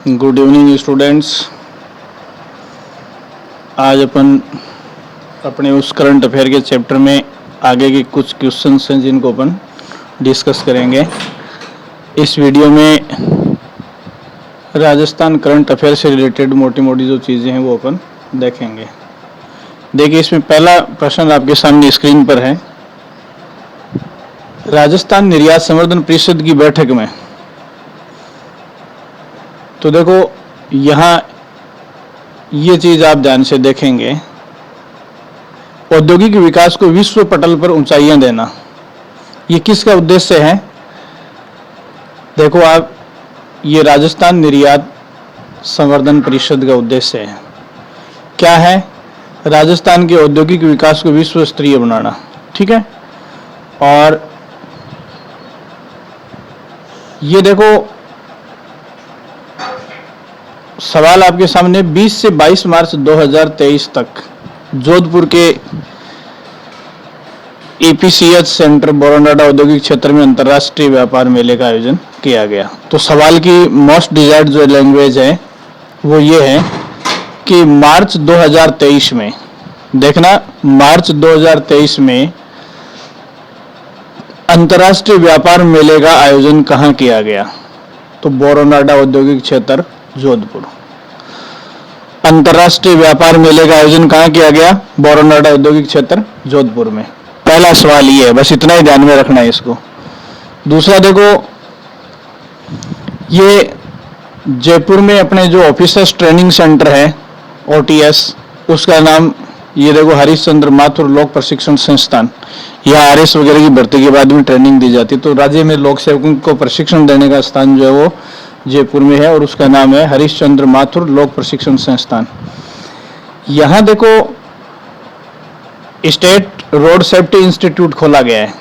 Good evening students. आज अपन अपने उस करंट अफेयर के चैप्टर में आगे के कुछ क्वेश्चंस हैं जिनको अपन डिस्कस करेंगे। इस वीडियो में राजस्थान करंट अफेयर से रिलेटेड मोटी मोटी जो चीज़ें हैं वो अपन देखेंगे। देखिए, इसमें पहला प्रश्न आपके सामने स्क्रीन पर है। राजस्थान निर्यात संवर्धन परिषद की बैठक में, तो देखो यहाँ ये चीज आप ध्यान से देखेंगे, औद्योगिक विकास को विश्व पटल पर ऊंचाइयां देना, ये किसका उद्देश्य है? देखो आप, ये राजस्थान निर्यात संवर्धन परिषद का उद्देश्य है। क्या है? राजस्थान के औद्योगिक विकास को विश्व स्तरीय बनाना। ठीक है। और ये देखो सवाल आपके सामने 20 से 22 मार्च 2023 तक जोधपुर के EPCH सेंटर बोरोनाडा औद्योगिक क्षेत्र में अंतर्राष्ट्रीय व्यापार मेले का आयोजन किया गया। तो सवाल की मोस्ट डिजायर्ड जो लैंग्वेज है वो ये है कि मार्च 2023 में, देखना, मार्च 2023 में अंतर्राष्ट्रीय व्यापार मेले का आयोजन कहाँ किया गया? तो बोरोनाडा औद्योगिक क्षेत्र जोधपुर। अंतर्राष्ट्रीय व्यापार मेले का आयोजन कहाँ किया गया? बोरोनाडा औद्योगिक क्षेत्र जोधपुर में। पहला सवाल ये है, बस इतना ही ध्यान में रखना है इसको। दूसरा देखो, ये जयपुर में अपने जो ऑफिसर्स ट्रेनिंग सेंटर है OTS, उसका नाम ये देखो हरीशचंद्र माथुर लोक प्रशिक्षण संस्थान। यहाँ RS वगैरह की भर्ती के बाद में ट्रेनिंग दी जाती है। तो राज्य में लोक सेवकों को प्रशिक्षण देने का स्थान जो है वो जयपुर में है और उसका नाम है हरीशचंद्र माथुर लोक प्रशिक्षण संस्थान। यहाँ देखो स्टेट रोड सेफ्टी इंस्टीट्यूट खोला गया है।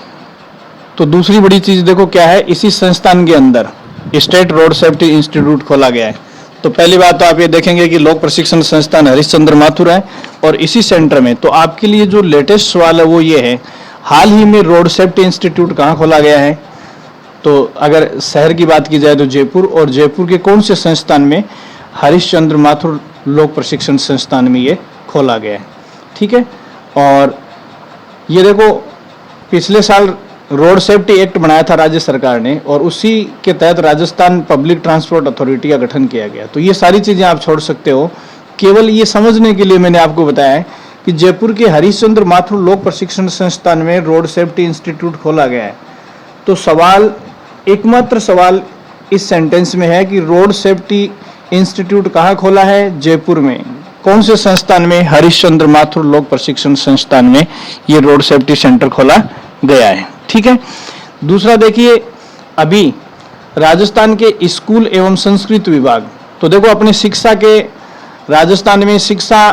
तो दूसरी बड़ी चीज देखो क्या है, इसी संस्थान के अंदर स्टेट रोड सेफ्टी इंस्टीट्यूट खोला गया है। तो पहली बात तो आप ये देखेंगे कि लोक प्रशिक्षण संस्थान हरीशचंद्र माथुर है और इसी सेंटर में। तो आपके लिए जो लेटेस्ट सवाल है वो ये है, हाल ही में रोड सेफ्टी इंस्टीट्यूट कहाँ खोला गया है? तो अगर शहर की बात की जाए तो जयपुर, और जयपुर के कौन से संस्थान में? हरीशचंद्र माथुर लोक प्रशिक्षण संस्थान में ये खोला गया है। ठीक है। और ये देखो, पिछले साल रोड सेफ्टी एक्ट बनाया था राज्य सरकार ने और उसी के तहत राजस्थान पब्लिक ट्रांसपोर्ट अथॉरिटी का गठन किया गया। तो ये सारी चीजें आप छोड़ सकते हो, केवल ये समझने के लिए मैंने आपको बताया है कि जयपुर के हरीशचंद्र माथुर लोक प्रशिक्षण संस्थान में रोड सेफ्टी इंस्टीट्यूट खोला गया है। तो सवाल, एकमात्र सवाल इस सेंटेंस में है कि रोड सेफ्टी इंस्टीट्यूट कहाँ खोला है? जयपुर में। कौन से संस्थान में? हरीशचंद्र माथुर लोक प्रशिक्षण संस्थान में ये रोड सेफ्टी सेंटर खोला गया है। ठीक है। दूसरा देखिए, अभी राजस्थान के स्कूल एवं संस्कृत विभाग, तो देखो अपने शिक्षा के, राजस्थान में शिक्षा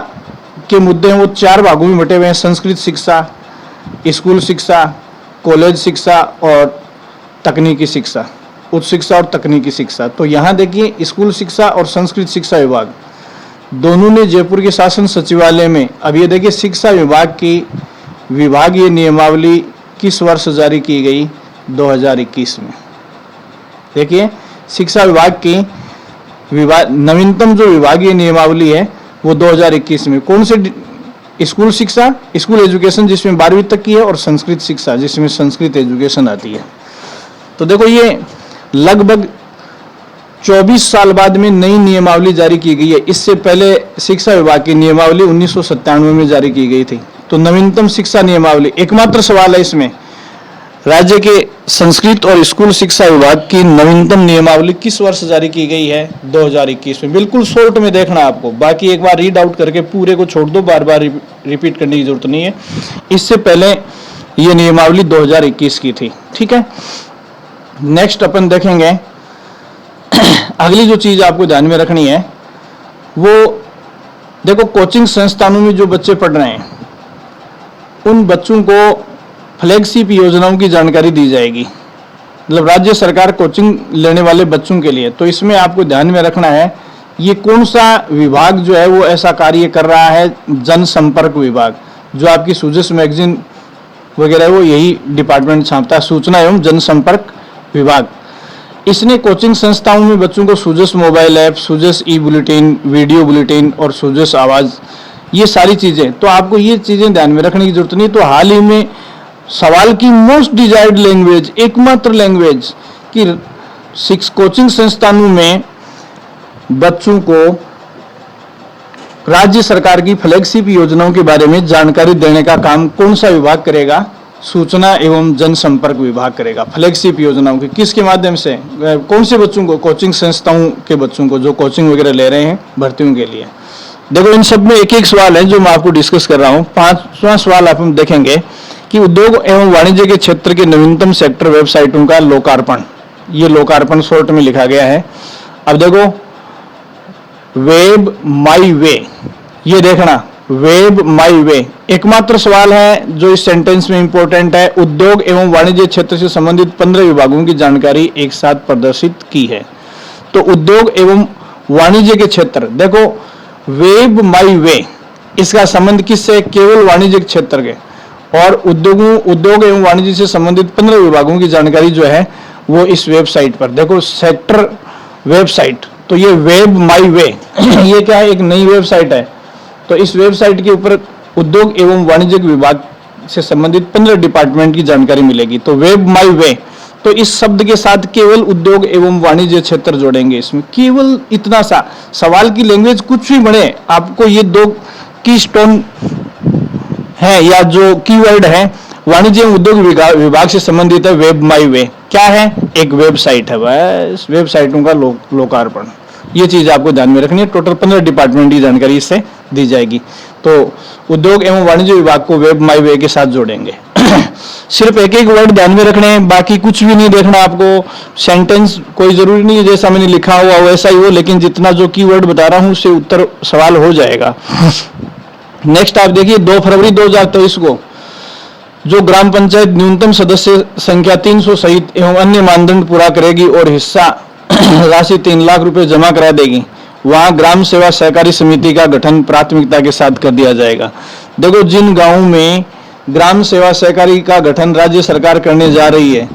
के मुद्दे हैं वो 4 भागों में बटे हुए हैं। संस्कृत शिक्षा, स्कूल शिक्षा, कॉलेज शिक्षा और तकनीकी शिक्षा, उच्च शिक्षा और तकनीकी शिक्षा। तो यहाँ देखिए स्कूल शिक्षा और संस्कृत शिक्षा विभाग दोनों ने जयपुर के शासन सचिवालय में, अब ये देखिए शिक्षा विभाग की विभागीय नियमावली किस वर्ष जारी की गई? 2021 में। देखिए शिक्षा विभाग की नवीनतम जो विभागीय नियमावली है वो 2021 में। कौन से? स्कूल शिक्षा, स्कूल एजुकेशन जिसमें 12वीं तक की है, और संस्कृत शिक्षा जिसमें संस्कृत एजुकेशन आती है। तो देखो ये लगभग 24 साल बाद में नई नियमावली जारी की गई है। इससे पहले शिक्षा विभाग की नियमावली 1997 में जारी की गई थी। तो नवीनतम शिक्षा नियमावली, एकमात्र सवाल है इसमें, राज्य के संस्कृत और स्कूल शिक्षा विभाग की नवीनतम नियमावली किस वर्ष जारी की गई है? 2021 में। बिल्कुल शॉर्ट में देखना आपको, बाकी एक बार रीड आउट करके पूरे को छोड़ दो, बार बार रिपीट करने की जरूरत नहीं है। इससे पहले ये नियमावली 2021 की थी। ठीक है। नेक्स्ट अपन देखेंगे, अगली जो चीज आपको ध्यान में रखनी है वो देखो, कोचिंग संस्थानों में जो बच्चे पढ़ रहे हैं उन बच्चों को फ्लैगशिप योजनाओं की जानकारी दी जाएगी। मतलब राज्य सरकार कोचिंग लेने वाले बच्चों के लिए। तो इसमें आपको ध्यान में रखना है ये कौन सा विभाग जो है वो ऐसा कार्य कर रहा है? जनसंपर्क विभाग। जो आपकी सुजस मैगजीन वगैरह वो यही डिपार्टमेंट छापता है, सूचना एवं जनसंपर्क विभाग। इसने कोचिंग संस्थाओं में बच्चों को सूजस मोबाइल ऐप, सूजस ई बुलेटिन, वीडियो बुलेटिन और सूजस आवाज़, ये सारी चीज़ें, तो आपको ये चीज़ें ध्यान में रखने की जरूरत नहीं। तो हाल ही में सवाल की मोस्ट डिजायर्ड लैंग्वेज, एकमात्र लैंग्वेज कि कोचिंग संस्थानों में बच्चों को राज्य सरकार की फ्लैगशिप योजनाओं के बारे में जानकारी देने का काम कौन सा विभाग करेगा? सूचना एवं जनसंपर्क विभाग करेगा। फ्लैगशिप योजनाओं की किसके माध्यम से, कौन से बच्चों को? कोचिंग संस्थाओं के बच्चों को जो कोचिंग वगैरह ले रहे हैं भर्तियों के लिए। देखो इन सब में एक एक सवाल है जो मैं आपको डिस्कस कर रहा हूँ। 5वां सवाल आप हम देखेंगे कि उद्योग एवं वाणिज्य के क्षेत्र के नवीनतम सेक्टर वेबसाइटों का लोकार्पण, ये लोकार्पण शॉर्ट में लिखा गया है। अब देखो वेब माई वे, ये देखना वेब माई वे एकमात्र सवाल है जो इस सेंटेंस में इंपॉर्टेंट है। उद्योग एवं वाणिज्य क्षेत्र से संबंधित 15 विभागों की जानकारी एक साथ प्रदर्शित की है। तो उद्योग एवं वाणिज्य के क्षेत्र, देखो वेब माई वे, इसका संबंध किससे? केवल वाणिज्य क्षेत्र के, और उद्योग एवं वाणिज्य से संबंधित 15 विभागों की जानकारी जो है वो इस वेबसाइट पर, देखो सेक्टर वेबसाइट, तो ये वेब माई वे ये क्या है? एक नई वेबसाइट है। तो इस वेबसाइट के ऊपर उद्योग एवं वाणिज्य विभाग से संबंधित 15 डिपार्टमेंट की जानकारी मिलेगी। तो वेब माई वे, तो इस शब्द के साथ केवल उद्योग एवं वाणिज्य क्षेत्र जोड़ेंगे इसमें, केवल इतना सा। सवाल की लैंग्वेज कुछ भी बने, आपको ये 2 की स्टोन है या जो कीवर्ड है वाणिज्य एवं उद्योग विभाग से संबंधित है। वेब माई वे क्या है? एक वेबसाइट है, बस वेबसाइटों का लोकार्पण। ये चीज आपको ध्यान में रखनी है। टोटल 15 डिपार्टमेंट की जानकारी इससे दी जाएगी। तो उद्योग एवं वाणिज्य विभाग को वेब माई वे के साथ जोड़ेंगे। सिर्फ एक एक वर्ड ध्यान में रखने हैं, बाकी कुछ भी नहीं देखना आपको। सेंटेंस कोई जरूरी नहीं है जैसा मैंने लिखा हुआ वैसा ही हो, लेकिन जितना जो कीवर्ड बता रहा हूं उससे उत्तर सवाल हो जाएगा। नेक्स्ट आप देखिए 2 फरवरी 2023 को जो ग्राम पंचायत न्यूनतम सदस्य संख्या 300 सहित एवं अन्य मानदंड पूरा करेगी और हिस्सा राशि 3 लाख रुपए जमा करा देगी, वहां ग्राम सेवा सहकारी समिति का गठन प्राथमिकता के साथ कर दिया जाएगा। देखो जिन गांवों में ग्राम सेवा सहकारी का गठन राज्य सरकार करने जा रही है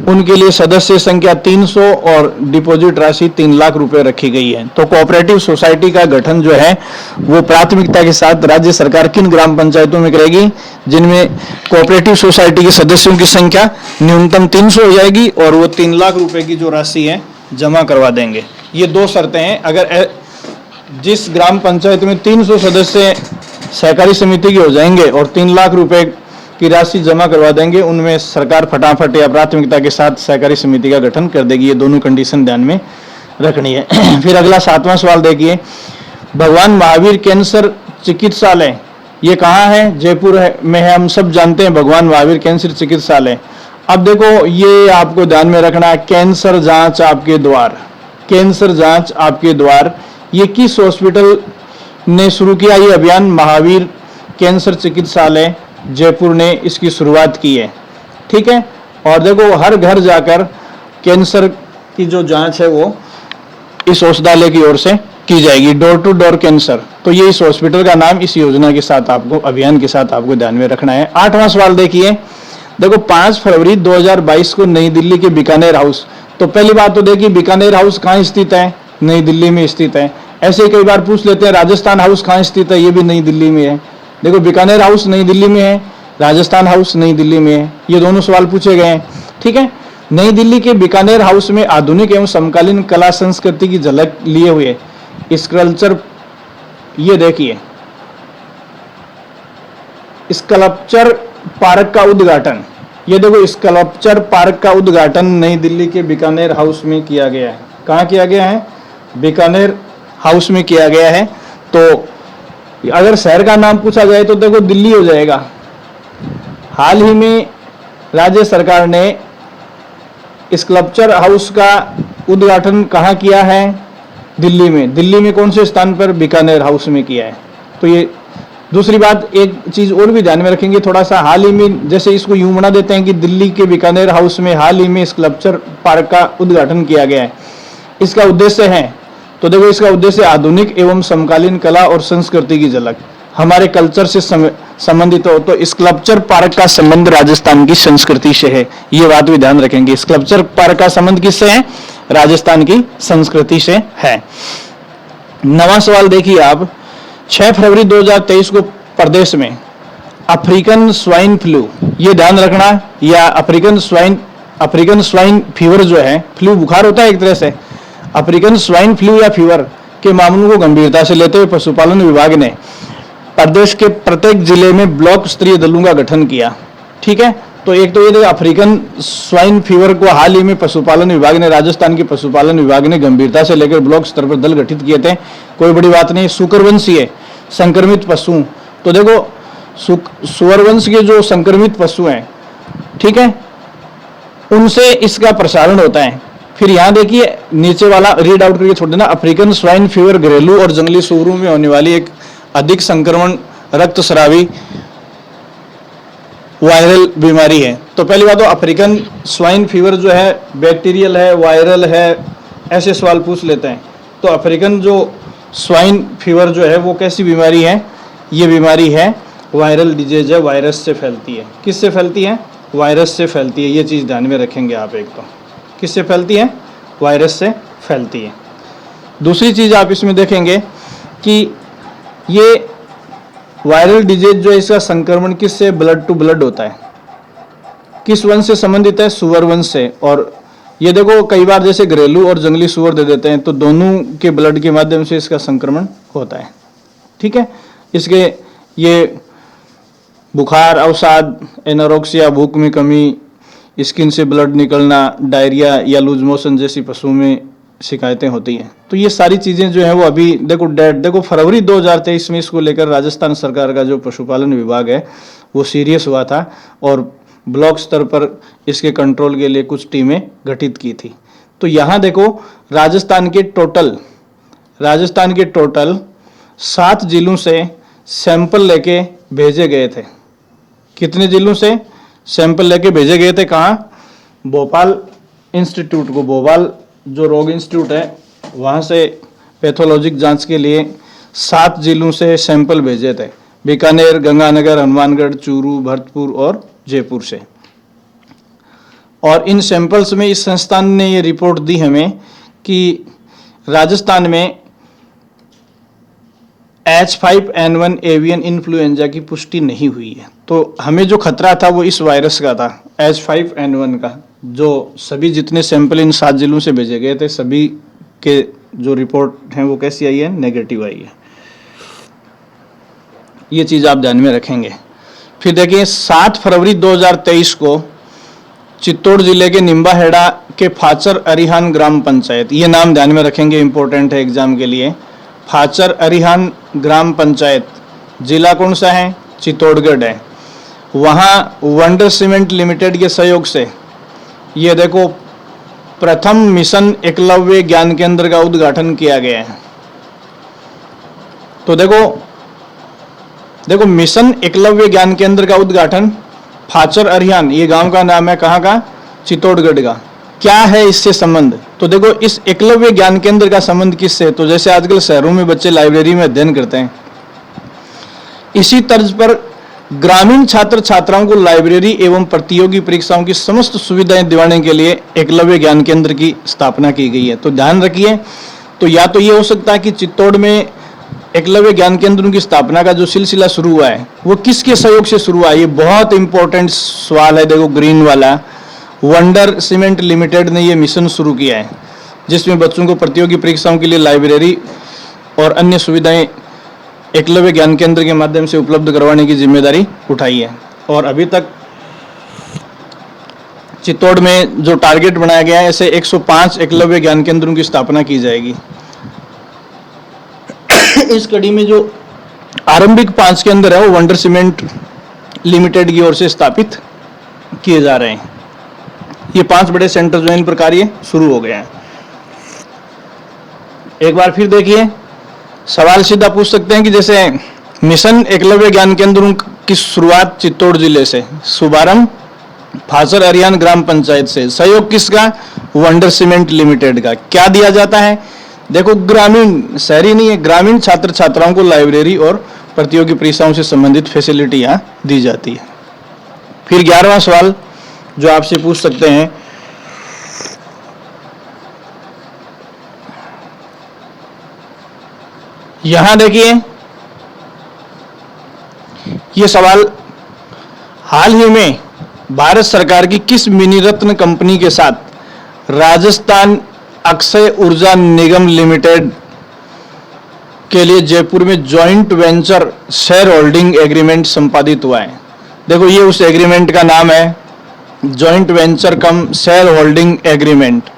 उनके लिए सदस्य संख्या 300 और डिपॉजिट राशि 3 लाख रुपए रखी गई है। तो कोऑपरेटिव सोसाइटी का गठन जो है वो प्राथमिकता के साथ राज्य सरकार किन ग्राम पंचायतों में करेगी? जिनमें कोऑपरेटिव सोसाइटी के सदस्यों की संख्या न्यूनतम 300 हो जाएगी और वो 3 लाख रुपए की जो राशि है जमा करवा देंगे। ये 2 शर्तें हैं। अगर जिस ग्राम पंचायत में 300 सदस्य सहकारी समिति के हो जाएंगे और 3 लाख रुपए की राशि जमा करवा देंगे, उनमें सरकार फटाफट या प्राथमिकता के साथ सहकारी समिति का गठन कर देगी। ये दोनों कंडीशन ध्यान में रखनी है। फिर अगला 7वां सवाल देखिए, भगवान महावीर कैंसर चिकित्सालय ये कहाँ है? जयपुर में है। हम सब जानते हैं भगवान महावीर कैंसर चिकित्सालय। अब देखो ये आपको ध्यान में रखना है, कैंसर जांच आपके द्वार, कैंसर जांच आपके द्वार, ये किस हॉस्पिटल ने शुरू किया ये अभियान? महावीर कैंसर चिकित्सालय जयपुर ने इसकी शुरुआत की है। ठीक है, और देखो हर घर जाकर कैंसर की जो जांच है वो इस औषधालय की ओर से की जाएगी, डोर टू डोर कैंसर। तो ये इस हॉस्पिटल का नाम इस योजना के साथ आपको, अभियान के साथ आपको ध्यान में रखना है। 8वां सवाल देखिए, देखो 5 फरवरी 2022 को नई दिल्ली के बीकानेर हाउस, तो पहली बात तो देखिए बीकानेर हाउस कहाँ स्थित है? नई दिल्ली में स्थित है। ऐसे कई बार पूछ लेते हैं राजस्थान हाउस कहाँ स्थित है? ये भी नई दिल्ली में है। देखो बीकानेर हाउस नई दिल्ली में है, राजस्थान हाउस नई दिल्ली में है। ये दोनों सवाल पूछे गए हैं। ठीक है, नई दिल्ली के बीकानेर हाउस में आधुनिक एवं समकालीन कला संस्कृति की झलक लिए हुए स्कल्पचर, ये देखिए स्कल्पचर पार्क का उद्घाटन, ये देखो स्कल्पचर पार्क का उद्घाटन नई दिल्ली के बीकानेर हाउस में किया गया है। कहाँ किया गया है? बीकानेर हाउस में किया गया है। तो अगर शहर का नाम पूछा जाए तो देखो दिल्ली हो जाएगा। हाल ही में राज्य सरकार ने स्कल्पचर हाउस का उद्घाटन कहाँ किया है? दिल्ली में। दिल्ली में कौन से स्थान पर? बीकानेर हाउस में किया है। तो ये दूसरी बात, एक चीज और भी ध्यान में रखेंगे थोड़ा सा, हाल ही में, जैसे इसको यूं बना देते हैं कि दिल्ली के बीकानेर हाउस में हाल ही में स्कल्पचर पार्क का उद्घाटन किया गया है। इसका उद्देश्य है, तो देखो इसका उद्देश्य आधुनिक एवं समकालीन कला और संस्कृति की झलक, हमारे कल्चर से संबंधित हो। तो स्कल्पचर पार्क का संबंध राजस्थान की संस्कृति से है, ये बात भी ध्यान रखेंगे। स्कल्पचर पार्क का संबंध किससे है? राजस्थान की संस्कृति से है। नवा सवाल देखिए आप, 6 फरवरी 2023 को प्रदेश में अफ्रीकन स्वाइन फ्लू, ये ध्यान रखना, या अफ्रीकन स्वाइन फीवर जो है, फ्लू बुखार होता है एक तरह से, अफ्रीकन स्वाइन फ्लू या फीवर के मामलों को गंभीरता से लेते हुए पशुपालन विभाग ने प्रदेश के प्रत्येक जिले में ब्लॉक स्तरीय दलों का गठन किया। ठीक है, तो एक तो ये देखो अफ्रीकन स्वाइन फीवर को हाल ही में पशुपालन विभाग ने, राजस्थान के पशुपालन विभाग ने गंभीरता से लेकर ब्लॉक स्तर पर दल गठित किए थे। कोई बड़ी बात नहीं। शुक्रवंशीय संक्रमित पशु, तो देखो सुअरवंश के जो संक्रमित पशु हैं, ठीक है, उनसे इसका प्रसारण होता है। फिर यहाँ देखिए नीचे वाला रीड आउट करके छोड़ देना, अफ्रीकन स्वाइन फीवर घरेलू और जंगली सूअरों में होने वाली एक अधिक संक्रमण रक्तस्रावी वायरल बीमारी है। तो पहली बात तो अफ्रीकन स्वाइन फीवर जो है बैक्टीरियल है, वायरल है, ऐसे सवाल पूछ लेते हैं। तो अफ्रीकन जो स्वाइन फीवर जो है वो कैसी बीमारी है? ये बीमारी है वायरल डिजीज है, वायरस से फैलती है। किससे फैलती है? वायरस से फैलती है। ये चीज़ ध्यान में रखेंगे आप। एक तो किससे फैलती है? वायरस से फैलती है। दूसरी चीज़ आप इसमें देखेंगे कि ये वायरल डिजीज जो है, इसका संक्रमण किससे? ब्लड टू ब्लड होता है। किस वंश से संबंधित है? सुअर वंश से। और ये देखो कई बार जैसे घरेलू और जंगली सुअर दे देते हैं, तो दोनों के ब्लड के माध्यम से इसका संक्रमण होता है। ठीक है, इसके ये बुखार, अवसाद, एनोरेक्सिया, भूख में कमी, स्किन से ब्लड निकलना, डायरिया या लूज मोशन जैसी पशुओं में शिकायतें होती हैं। तो ये सारी चीज़ें जो हैं वो अभी देखो डेट देखो फरवरी 2023 में इसको लेकर राजस्थान सरकार का जो पशुपालन विभाग है वो सीरियस हुआ था और ब्लॉक स्तर पर इसके कंट्रोल के लिए कुछ टीमें गठित की थी। तो यहाँ देखो राजस्थान के टोटल 7 जिलों से सैंपल लेके भेजे गए थे। कितने जिलों से सैंपल लेके भेजे गए थे? कहाँ? भोपाल इंस्टीट्यूट को, भोपाल जो रोग इंस्टीट्यूट है वहाँ से पैथोलॉजिक जांच के लिए 7 जिलों से सैंपल भेजे थे। बीकानेर, गंगानगर, हनुमानगढ़, चूरू, भरतपुर और जयपुर से। और इन सैंपल्स में इस संस्थान ने ये रिपोर्ट दी हमें कि राजस्थान में H5N1 एवियन इन्फ्लुएंजा की पुष्टि नहीं हुई है। तो हमें जो खतरा था वो इस वायरस का था, H5N1 का। जो सभी जितने सैंपल इन 7 जिलों से भेजे गए थे, सभी के जो रिपोर्ट हैं वो कैसी आई है? नेगेटिव आई है। ये चीज़ आप ध्यान में रखेंगे। फिर देखिए 7 फरवरी 2023 को चित्तौड़ जिले के निम्बाहेड़ा के फाचर अरिहान ग्राम पंचायत, ये नाम ध्यान में रखेंगे, इंपॉर्टेंट है एग्जाम के लिए। फाचर अरिहान ग्राम पंचायत, जिला कौन सा है? चित्तौड़गढ़ है। वहाँ वंडर सीमेंट लिमिटेड के सहयोग से ये देखो प्रथम मिशन एकलव्य ज्ञान केंद्र का उद्घाटन किया गया है। तो देखो मिशन एकलव्य ज्ञान केंद्र का उद्घाटन फाचर अरिहान, ये गांव का नाम है, कहाँ का? चित्तौड़गढ़ का। क्या है इससे संबंध? तो देखो इस एकलव्य ज्ञान केंद्र का संबंध किससे? तो जैसे आजकल शहरों में बच्चे लाइब्रेरी में अध्ययन करते हैं, इसी तर्ज पर ग्रामीण छात्र छात्राओं को लाइब्रेरी एवं प्रतियोगी परीक्षाओं की समस्त सुविधाएं दिलाने के लिए एकलव्य ज्ञान केंद्र की स्थापना की गई है। तो ध्यान रखिए, तो या तो ये हो सकता है कि चित्तौड़ में एकलव्य ज्ञान केंद्रों की स्थापना का जो सिलसिला शुरू हुआ है वो किसके सहयोग से शुरू हुआ है? ये बहुत इंपॉर्टेंट सवाल है। देखो ग्रीन वाला, वंडर सीमेंट लिमिटेड ने ये मिशन शुरू किया है जिसमें बच्चों को प्रतियोगी परीक्षाओं के लिए लाइब्रेरी और अन्य सुविधाएं एकलव्य ज्ञान केंद्र के माध्यम से उपलब्ध करवाने की जिम्मेदारी उठाई है। और अभी तक चित्तौड़ में जो टारगेट बनाया गया है, ऐसे 105 एकलव्य ज्ञान केंद्रों की स्थापना की जाएगी। इस कड़ी में जो आरंभिक 5 केंद्र है वो वंडर सीमेंट लिमिटेड की ओर से स्थापित किए जा रहे हैं। ये 5 बड़े सेंटर जो इन प्रकार ये शुरू हो गए हैं। एक बार फिर देखिए, सवाल सीधा पूछ सकते हैं कि जैसे मिशन एकलव्य ज्ञान केंद्रों की शुरुआत चित्तौड़ जिले से, शुभारंभ फाचर अरिहान ग्राम पंचायत से, सहयोग किसका? वंडर सीमेंट लिमिटेड का। क्या दिया जाता है? देखो ग्रामीण, शहरी नहीं है, ग्रामीण छात्र छात्राओं को लाइब्रेरी और प्रतियोगी परीक्षाओं से संबंधित फैसिलिटी यहाँ दी जाती है। फिर 11वां सवाल जो आपसे पूछ सकते हैं, यहां देखिए, ये सवाल हाल ही में भारत सरकार की किस मिनी रत्न कंपनी के साथ राजस्थान अक्षय ऊर्जा निगम लिमिटेड के लिए जयपुर में joint venture share holding agreement संपादित हुआ है। देखो, ये उस एग्रीमेंट का नाम है जॉइंट वेंचर कम शेयर होल्डिंग एग्रीमेंट।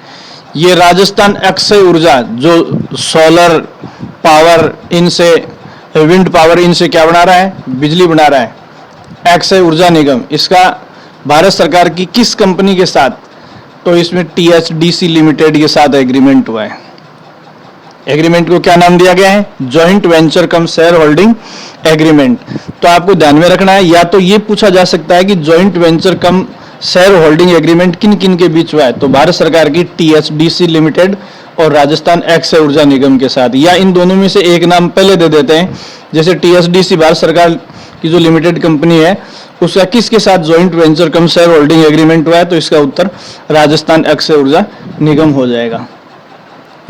ये राजस्थान अक्षय ऊर्जा, जो सोलर पावर, इनसे विंड पावर, इनसे क्या बना रहा है, बिजली बना रहा है, अक्षय ऊर्जा निगम, इसका भारत सरकार की किस कंपनी के साथ, तो इसमें THDC लिमिटेड के साथ एग्रीमेंट हुआ है। एग्रीमेंट को क्या नाम दिया गया है, जॉइंट वेंचर कम शेयर होल्डिंग एग्रीमेंट। तो आपको ध्यान में रखना है, या तो ये पूछा जा सकता है कि जॉइंट वेंचर कम शेयर होल्डिंग एग्रीमेंट किन किन के बीच हुआ है, तो भारत सरकार की THDC लिमिटेड और राजस्थान अक्षय ऊर्जा निगम के साथ, या इन दोनों में से एक नाम पहले दे देते हैं। जैसे THDC भारत सरकार की जो लिमिटेड कंपनी है, उसका किसके साथ जॉइंट वेंचर कम शेयर होल्डिंग एग्रीमेंट हुआ है, तो इसका उत्तर राजस्थान अक्षय ऊर्जा निगम हो जाएगा।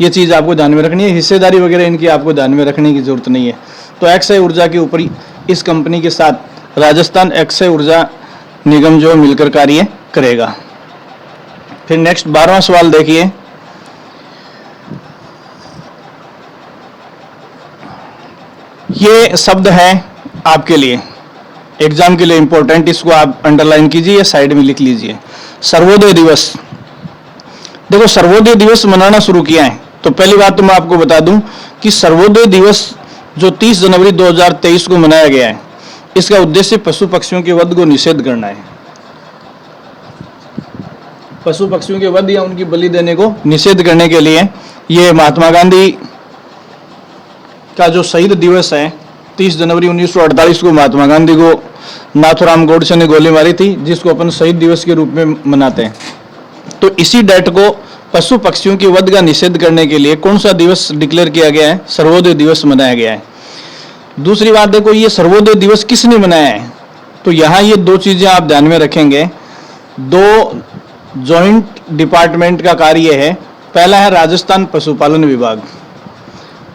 ये चीज आपको ध्यान में रखनी है, हिस्सेदारी वगैरह इनकी आपको ध्यान में रखने की जरूरत नहीं है। तो अक्षय ऊर्जा के ऊपर इस कंपनी के साथ राजस्थान अक्षय ऊर्जा निगम जो मिलकर कार्य करेगा। फिर नेक्स्ट 12वां सवाल देखिए, ये शब्द है आपके लिए एग्जाम के लिए इंपॉर्टेंट, इसको आप अंडरलाइन कीजिए, साइड में लिख लीजिए। सर्वोदय दिवस। देखो, सर्वोदय दिवस मनाना शुरू किया है, तो पहली बात तो मैं आपको बता दूं कि सर्वोदय दिवस जो 30 जनवरी 2023 को मनाया गया है, इसका उद्देश्य पशु पक्षियों के वध को निषेध करना है। पशु पक्षियों के वध या उनकी बलि देने को निषेध करने के लिए ये महात्मा गांधी का जो शहीद दिवस है, 30 जनवरी 1948 को महात्मा गांधी को नाथूराम गोडसे ने गोली मारी थी, जिसको अपन शहीद दिवस के रूप में मनाते हैं। तो इसी डेट को पशु पक्षियों के वध का निषेध करने के लिए कौन सा दिवस डिक्लेयर किया गया है, सर्वोदय दिवस मनाया गया है। दूसरी बात देखो, ये सर्वोदय दिवस किसने मनाया है, तो यहाँ ये दो चीजें आप ध्यान में रखेंगे। दो जॉइंट डिपार्टमेंट का कार्य है, पहला है राजस्थान पशुपालन विभाग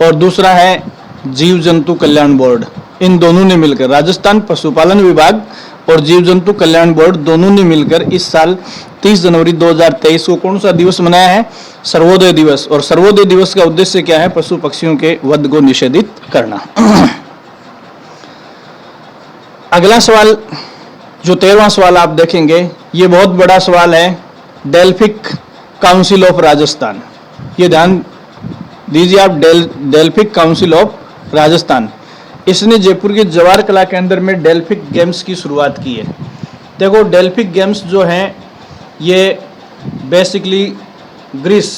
और दूसरा है जीव जंतु कल्याण बोर्ड। इन दोनों ने मिलकर, राजस्थान पशुपालन विभाग और जीव जंतु कल्याण बोर्ड दोनों ने मिलकर इस साल 30 जनवरी 2023 को कौन सा दिवस मनाया है, सर्वोदय दिवस। और सर्वोदय दिवस का उद्देश्य क्या है, पशु पक्षियों के वध को निषेधित करना। अगला सवाल जो 13वां सवाल आप देखेंगे, ये बहुत बड़ा सवाल है, डेल्फिक काउंसिल ऑफ राजस्थान। ये ध्यान दीजिए आप, डेल्फिक काउंसिल ऑफ राजस्थान, इसने जयपुर के जवाहर कला केंद्र में डेल्फिक गेम्स की शुरुआत की है। देखो, डेल्फिक गेम्स जो हैं ये बेसिकली ग्रीस,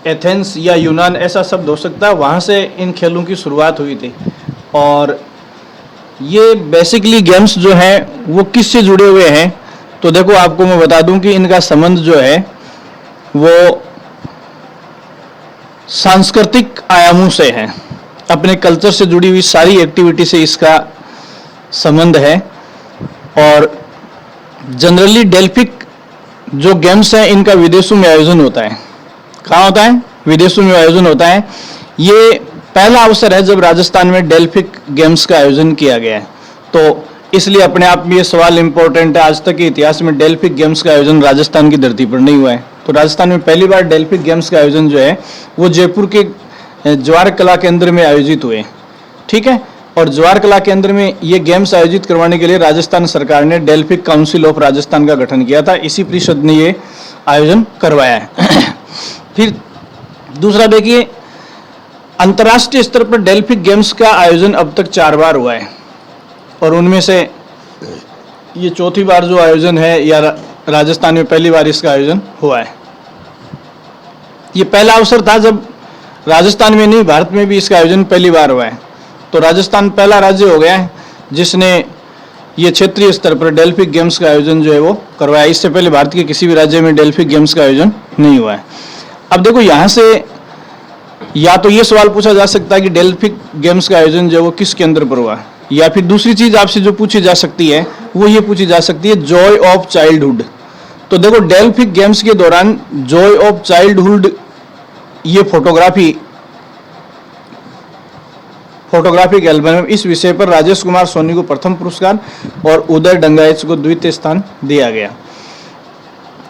एथेंस या यूनान ऐसा शब्द हो सकता है, वहाँ से इन खेलों की शुरुआत हुई थी। और ये बेसिकली गेम्स जो हैं वो किससे जुड़े हुए हैं, तो देखो आपको मैं बता दूं कि इनका संबंध जो है वो सांस्कृतिक आयामों से है, अपने कल्चर से जुड़ी हुई सारी एक्टिविटी से इसका संबंध है। और जनरली डेल्फिक जो गेम्स हैं इनका विदेशों में आयोजन होता है। कहाँ होता है, विदेशों में आयोजन होता है। ये पहला अवसर है जब राजस्थान में डेल्फिक गेम्स का आयोजन किया गया है, तो इसलिए अपने आप में ये सवाल इंपॉर्टेंट है। आज तक के इतिहास में डेल्फिक गेम्स का आयोजन राजस्थान की धरती पर नहीं हुआ है, तो राजस्थान में पहली बार डेल्फिक गेम्स का आयोजन जो है वो जयपुर के जवाहर कला केंद्र में आयोजित हुए। ठीक है, और जवाहर कला केंद्र में ये गेम्स आयोजित करवाने के लिए राजस्थान सरकार ने डेल्फिक काउंसिल ऑफ राजस्थान का गठन किया था, इसी परिषद ने ये आयोजन करवाया है। फिर दूसरा देखिए, अंतर्राष्ट्रीय स्तर पर डेल्फिक गेम्स का आयोजन अब तक 4 बार हुआ है, और उनमें से ये चौथी बार जो आयोजन है, या राजस्थान में पहली बार इसका आयोजन हुआ है। ये पहला अवसर था जब राजस्थान में नहीं, भारत में भी इसका आयोजन पहली बार हुआ है। तो राजस्थान पहला राज्य हो गया है जिसने ये क्षेत्रीय स्तर पर डेल्फिक गेम्स का आयोजन जो है वो करवाया। इससे पहले भारत के किसी भी राज्य में डेल्फिक गेम्स का आयोजन नहीं हुआ है। अब देखो, यहाँ से या तो ये सवाल पूछा जा सकता है कि डेल्फिक गेम्स का आयोजन जो है वो किस केंद्र पर हुआ, या फिर दूसरी चीज आपसे जो पूछी जा सकती है वो ये पूछी जा सकती है, जॉय ऑफ चाइल्डहुड। तो देखो, डेल्फिक गेम्स के दौरान जॉय ऑफ चाइल्डहुड ये फोटोग्राफी फोटोग्राफिक एल्बम, इस विषय पर राजेश कुमार सोनी को प्रथम पुरस्कार और उदय डंगाएच को द्वितीय स्थान दिया गया।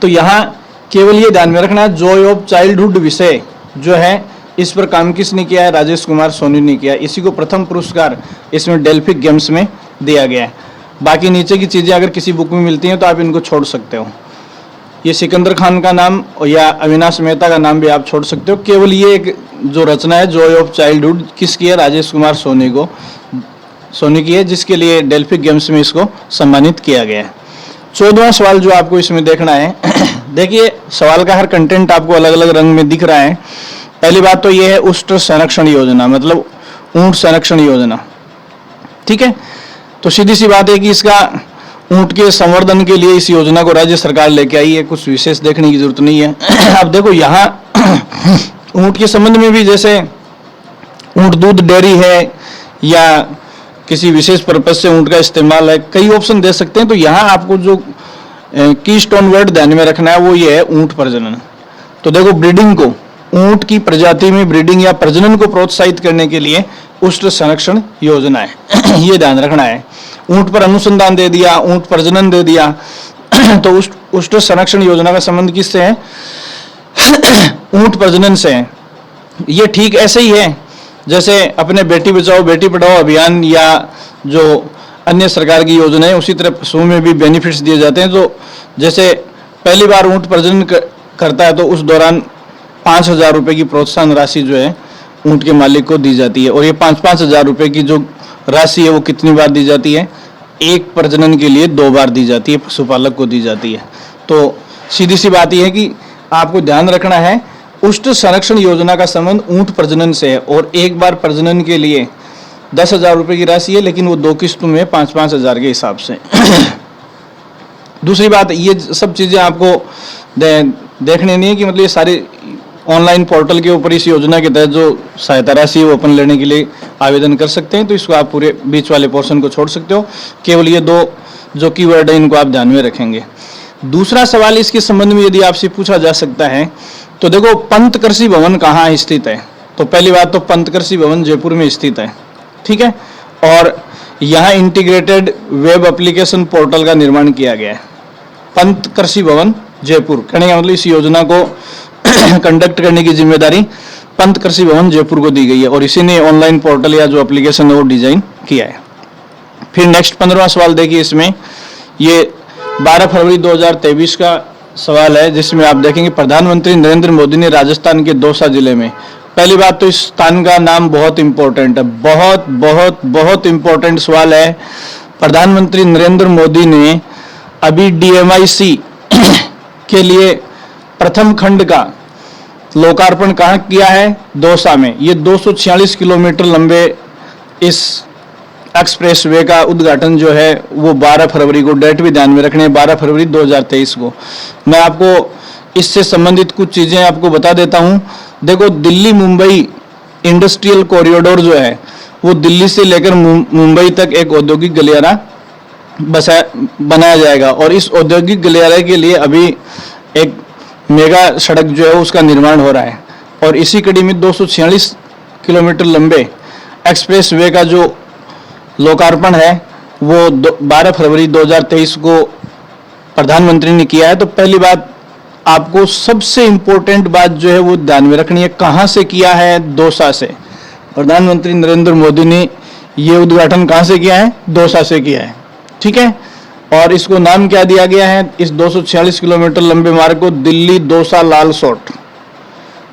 तो यहाँ केवल ये ध्यान में रखना, जॉय ऑफ चाइल्डहुड विषय जो है इस पर काम किसने किया है? राजेश कुमार सोनी ने किया। इसी को प्रथम पुरस्कार इसमें डेल्फिक गेम्स में दिया गया है। बाकी नीचे की चीज़ें अगर किसी बुक में मिलती हैं तो आप इनको छोड़ सकते हो। ये सिकंदर खान का नाम या अविनाश मेहता का नाम भी आप छोड़ सकते हो। केवल ये एक जो रचना है जॉय ऑफ चाइल्डहुड किसकी है? राजेश कुमार सोनी की है, जिसके लिए डेल्फिक गेम्स में इसको सम्मानित किया गया है। 14वां सवाल जो आपको इसमें देखना है देखिए, सवाल का हर कंटेंट आपको अलग अलग रंग में दिख रहा है। पहली बात तो ये है उष्ट संरक्षण योजना, मतलब ऊंट संरक्षण योजना। ठीक है, तो सीधी सी बात है कि इसका ऊंट के संवर्धन के लिए इस योजना को राज्य सरकार लेके आई है, कुछ विशेष देखने की जरूरत नहीं है। अब देखो यहाँ ऊंट के संबंध में भी, जैसे ऊंट दूध डेयरी है या किसी विशेष पर्पज से ऊंट का इस्तेमाल है, कई ऑप्शन दे सकते हैं। तो यहाँ आपको जो की स्टोन वर्ड ध्यान में रखना है वो ये है ऊंट प्रजनन। तो देखो, ब्रीडिंग को, ऊंट की प्रजाति में ब्रीडिंग या प्रजनन को प्रोत्साहित करने के लिए उष्ट संरक्षण योजना है। ये ध्यान रखना है। ऊंट पर अनुसंधान दे दिया, ऊंट प्रजनन दे दिया, तो उष्ट संरक्षण योजना का संबंध किससे है? ऊंट प्रजनन से है। ये ठीक ऐसे ही है जैसे अपने बेटी बचाओ बेटी पढ़ाओ अभियान या जो अन्य सरकार की योजना है, उसी तरह पशुओं में भी बेनिफिट्स दिए जाते हैं। तो जैसे पहली बार ऊंट प्रजनन करता है तो उस दौरान 5,000 रुपये की प्रोत्साहन राशि जो है ऊंट के मालिक को दी जाती है। और ये 5-5 हज़ार रुपये की जो राशि है वो कितनी बार दी जाती है? एक प्रजनन के लिए 2 बार दी जाती है, पशुपालक को दी जाती है। तो सीधी सी बात यह है कि आपको ध्यान रखना है उष्ट संरक्षण योजना का संबंध ऊंट प्रजनन से है और एक बार प्रजनन के लिए 10,000 रुपये की राशि है, लेकिन वो 2 किस्तों में 5-5 हज़ार के हिसाब से। दूसरी बात, ये सब चीज़ें आपको देखने नहीं है कि मतलब ये सारे ऑनलाइन पोर्टल के ऊपर इस योजना के तहत जो सहायता राशि वो अपन लेने के लिए आवेदन कर सकते हैं। तो इसको आप पूरे बीच वाले पोर्शन को छोड़ सकते हो। केवल ये 2 जो कीवर्ड है इनको आप ध्यान में रखेंगे। दूसरा सवाल इसके संबंध में यदि आपसे पूछा जा सकता है तो देखो, पंत कृषि भवन कहाँ स्थित है? तो पहली बात तो पंत कृषि भवन जयपुर में स्थित है। ठीक है, और यहाँ इंटीग्रेटेड वेब एप्लीकेशन पोर्टल का निर्माण किया गया है। पंत कृषि भवन जयपुर कहने का मतलब इस योजना को कंडक्ट करने की जिम्मेदारी पंत कृषि भवन जयपुर को दी गई है और इसी ने ऑनलाइन पोर्टल या जो एप्लीकेशन है वो डिजाइन किया है। फिर नेक्स्ट 15वां सवाल देखिए, इसमें ये 12 फरवरी 2023 का सवाल है, जिसमें आप देखेंगे प्रधानमंत्री नरेंद्र मोदी ने राजस्थान के दौसा जिले में, पहली बात तो इस स्थान का नाम बहुत इंपॉर्टेंट है, बहुत बहुत बहुत इंपॉर्टेंट सवाल है। प्रधानमंत्री नरेंद्र मोदी ने अभी DMIC के लिए प्रथम खंड का लोकार्पण कहाँ किया है? दौसा में। ये 246 किलोमीटर लंबे इस एक्सप्रेस वे का उद्घाटन जो है वो 12 फरवरी को, डेट भी ध्यान में रखने, 12 फरवरी 2023 को। मैं आपको इससे संबंधित कुछ चीज़ें आपको बता देता हूँ। देखो, दिल्ली मुंबई इंडस्ट्रियल कॉरिडोर जो है वो दिल्ली से लेकर मुंबई तक एक औद्योगिक गलियारा बनाया जाएगा और इस औद्योगिक गलियारे के लिए अभी एक मेगा सड़क जो है उसका निर्माण हो रहा है और इसी कड़ी में 246 किलोमीटर लंबे एक्सप्रेस वे का जो लोकार्पण है वो 12 फरवरी 2023 को प्रधानमंत्री ने किया है। तो पहली बात आपको सबसे इम्पोर्टेंट बात जो है वो ध्यान में रखनी है, कहाँ से किया है? दौसा से। प्रधानमंत्री नरेंद्र मोदी ने ये उद्घाटन कहाँ से किया है? दौसा से किया है। ठीक है, और इसको नाम क्या दिया गया है? इस 246 किलोमीटर लंबे मार्ग को दिल्ली दौसा लालसोट,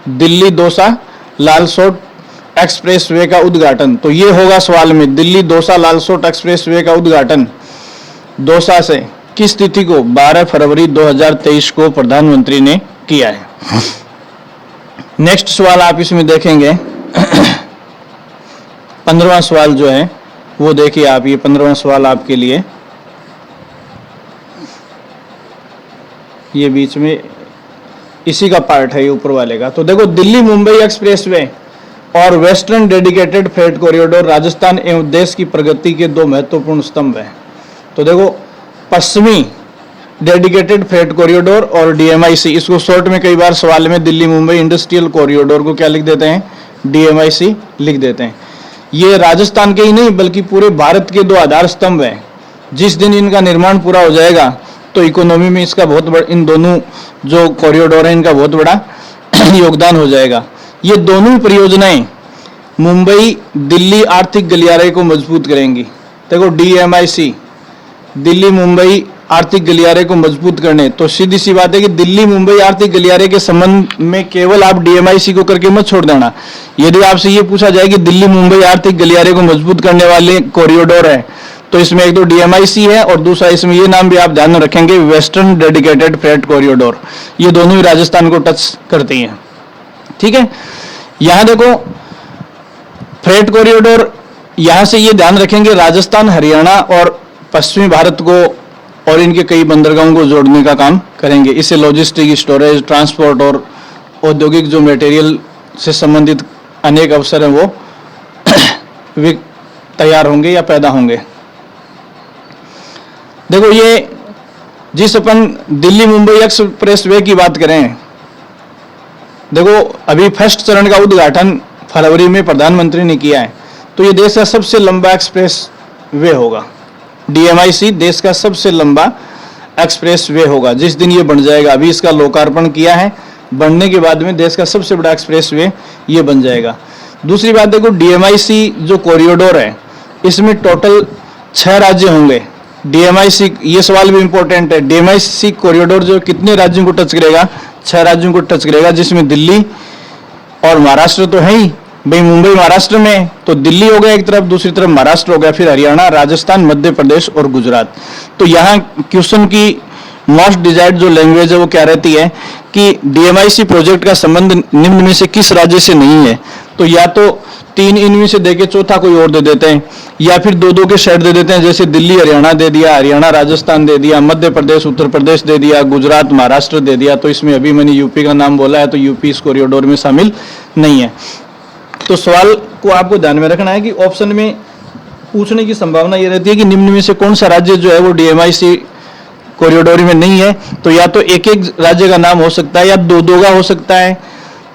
दिल्ली दौसा लालसोट एक्सप्रेस वे का उद्घाटन। तो ये होगा सवाल में, दिल्ली दौसा लालसोट एक्सप्रेस वे का उद्घाटन दौसा से किस तिथि को? 12 फरवरी 2023 को प्रधानमंत्री ने किया है। नेक्स्ट सवाल आप इसमें देखेंगे 15वां सवाल जो है वो देखिए आप, ये 15वां सवाल आपके लिए, ये बीच में इसी का पार्ट है, ये ऊपर वाले का। तो देखो, दिल्ली मुंबई एक्सप्रेसवे और western dedicated freight corridor Rajasthan एवं देश की प्रगति के 2 महत्वपूर्ण स्तंभ हैं। तो देखो, पश्चिमी डेडिकेटेड फ्रेट कॉरिडोर और DMIC, इसको शॉर्ट में कई बार सवाल में दिल्ली मुंबई इंडस्ट्रियल कॉरिडोर को क्या लिख देते हैं? DMIC लिख देते हैं। ये राजस्थान के ही नहीं बल्कि पूरे भारत के 2 आधार स्तंभ हैं। जिस दिन इनका निर्माण पूरा हो जाएगा तो इकोनॉमी में इसका बहुत बड़ा, इन दोनों जो कॉरिडोर है इनका बहुत बड़ा योगदान हो जाएगा। ये दोनों ही परियोजनाएं मुंबई दिल्ली आर्थिक गलियारे को मजबूत करेंगी। देखो DMIC, दिल्ली मुंबई आर्थिक गलियारे को मजबूत करने, तो सीधी सी बात है कि दिल्ली मुंबई आर्थिक गलियारे के संबंध में केवल आप DMIC को करके मत छोड़ देना। यदि आपसे ये पूछा जाए कि दिल्ली मुंबई आर्थिक गलियारे को मजबूत करने वाले कॉरिडोर है, तो इसमें एक तो DMIC है और दूसरा इसमें ये नाम भी आप ध्यान में रखेंगे, वेस्टर्न डेडिकेटेड फ्रेट कॉरिडोर। ये दोनों ही राजस्थान को टच करती हैं। ठीक है, यहां देखो फ्रेट कॉरिडोर, यहां से ये ध्यान रखेंगे राजस्थान, हरियाणा और पश्चिमी भारत को और इनके कई बंदरगाहों को जोड़ने का काम करेंगे। इससे लॉजिस्टिक, स्टोरेज, ट्रांसपोर्ट और औद्योगिक जो मटेरियल से संबंधित अनेक अवसर हैं वो तैयार होंगे या पैदा होंगे। देखो ये जिस अपन दिल्ली मुंबई एक्सप्रेसवे की बात करें, देखो अभी फर्स्ट चरण का उद्घाटन फरवरी में प्रधानमंत्री ने किया है, तो ये देश का सबसे लंबा एक्सप्रेस वे होगा। DMIC देश का सबसे लंबा एक्सप्रेस वे होगा जिस दिन ये बन जाएगा। अभी इसका लोकार्पण किया है, बनने के बाद में देश का सबसे बड़ा एक्सप्रेस वे ये बन जाएगा। दूसरी बात देखो DMIC जो कॉरिडोर है इसमें टोटल 6 राज्य होंगे। DMIC, ये सवाल भी इंपॉर्टेंट है, DMIC कॉरिडोर जो कितने राज्यों को टच करेगा? 6 राज्यों को टच करेगा, जिसमें दिल्ली और महाराष्ट्र तो है ही, भाई मुंबई महाराष्ट्र में, तो दिल्ली हो गया एक तरफ, दूसरी तरफ महाराष्ट्र हो गया, फिर हरियाणा, राजस्थान, मध्य प्रदेश और गुजरात। तो यहाँ क्वेश्चन की मोस्ट डिजायर्ड जो लैंग्वेज है वो क्या रहती है कि DMIC प्रोजेक्ट का संबंध निम्न में से किस राज्य से नहीं है? तो या तो 3 इनमें से देके चौथा कोई और दे देते हैं, या फिर 2-2 के सेट दे देते हैं, जैसे दिल्ली हरियाणा दे दिया, हरियाणा राजस्थान दे दिया, मध्य प्रदेश उत्तर प्रदेश दे दिया, गुजरात महाराष्ट्र दे दिया। तो इसमें अभी मैंने यूपी का नाम बोला है, तो यूपी इस कॉरिडोर में शामिल नहीं है। तो सवाल को आपको ध्यान में रखना है कि ऑप्शन में पूछने की संभावना ये रहती है कि निम्न में से कौन सा राज्य जो है वो DMIC कॉरिडोर में नहीं है। तो या तो एक राज्य का नाम हो सकता है, या 2-2 का हो सकता है,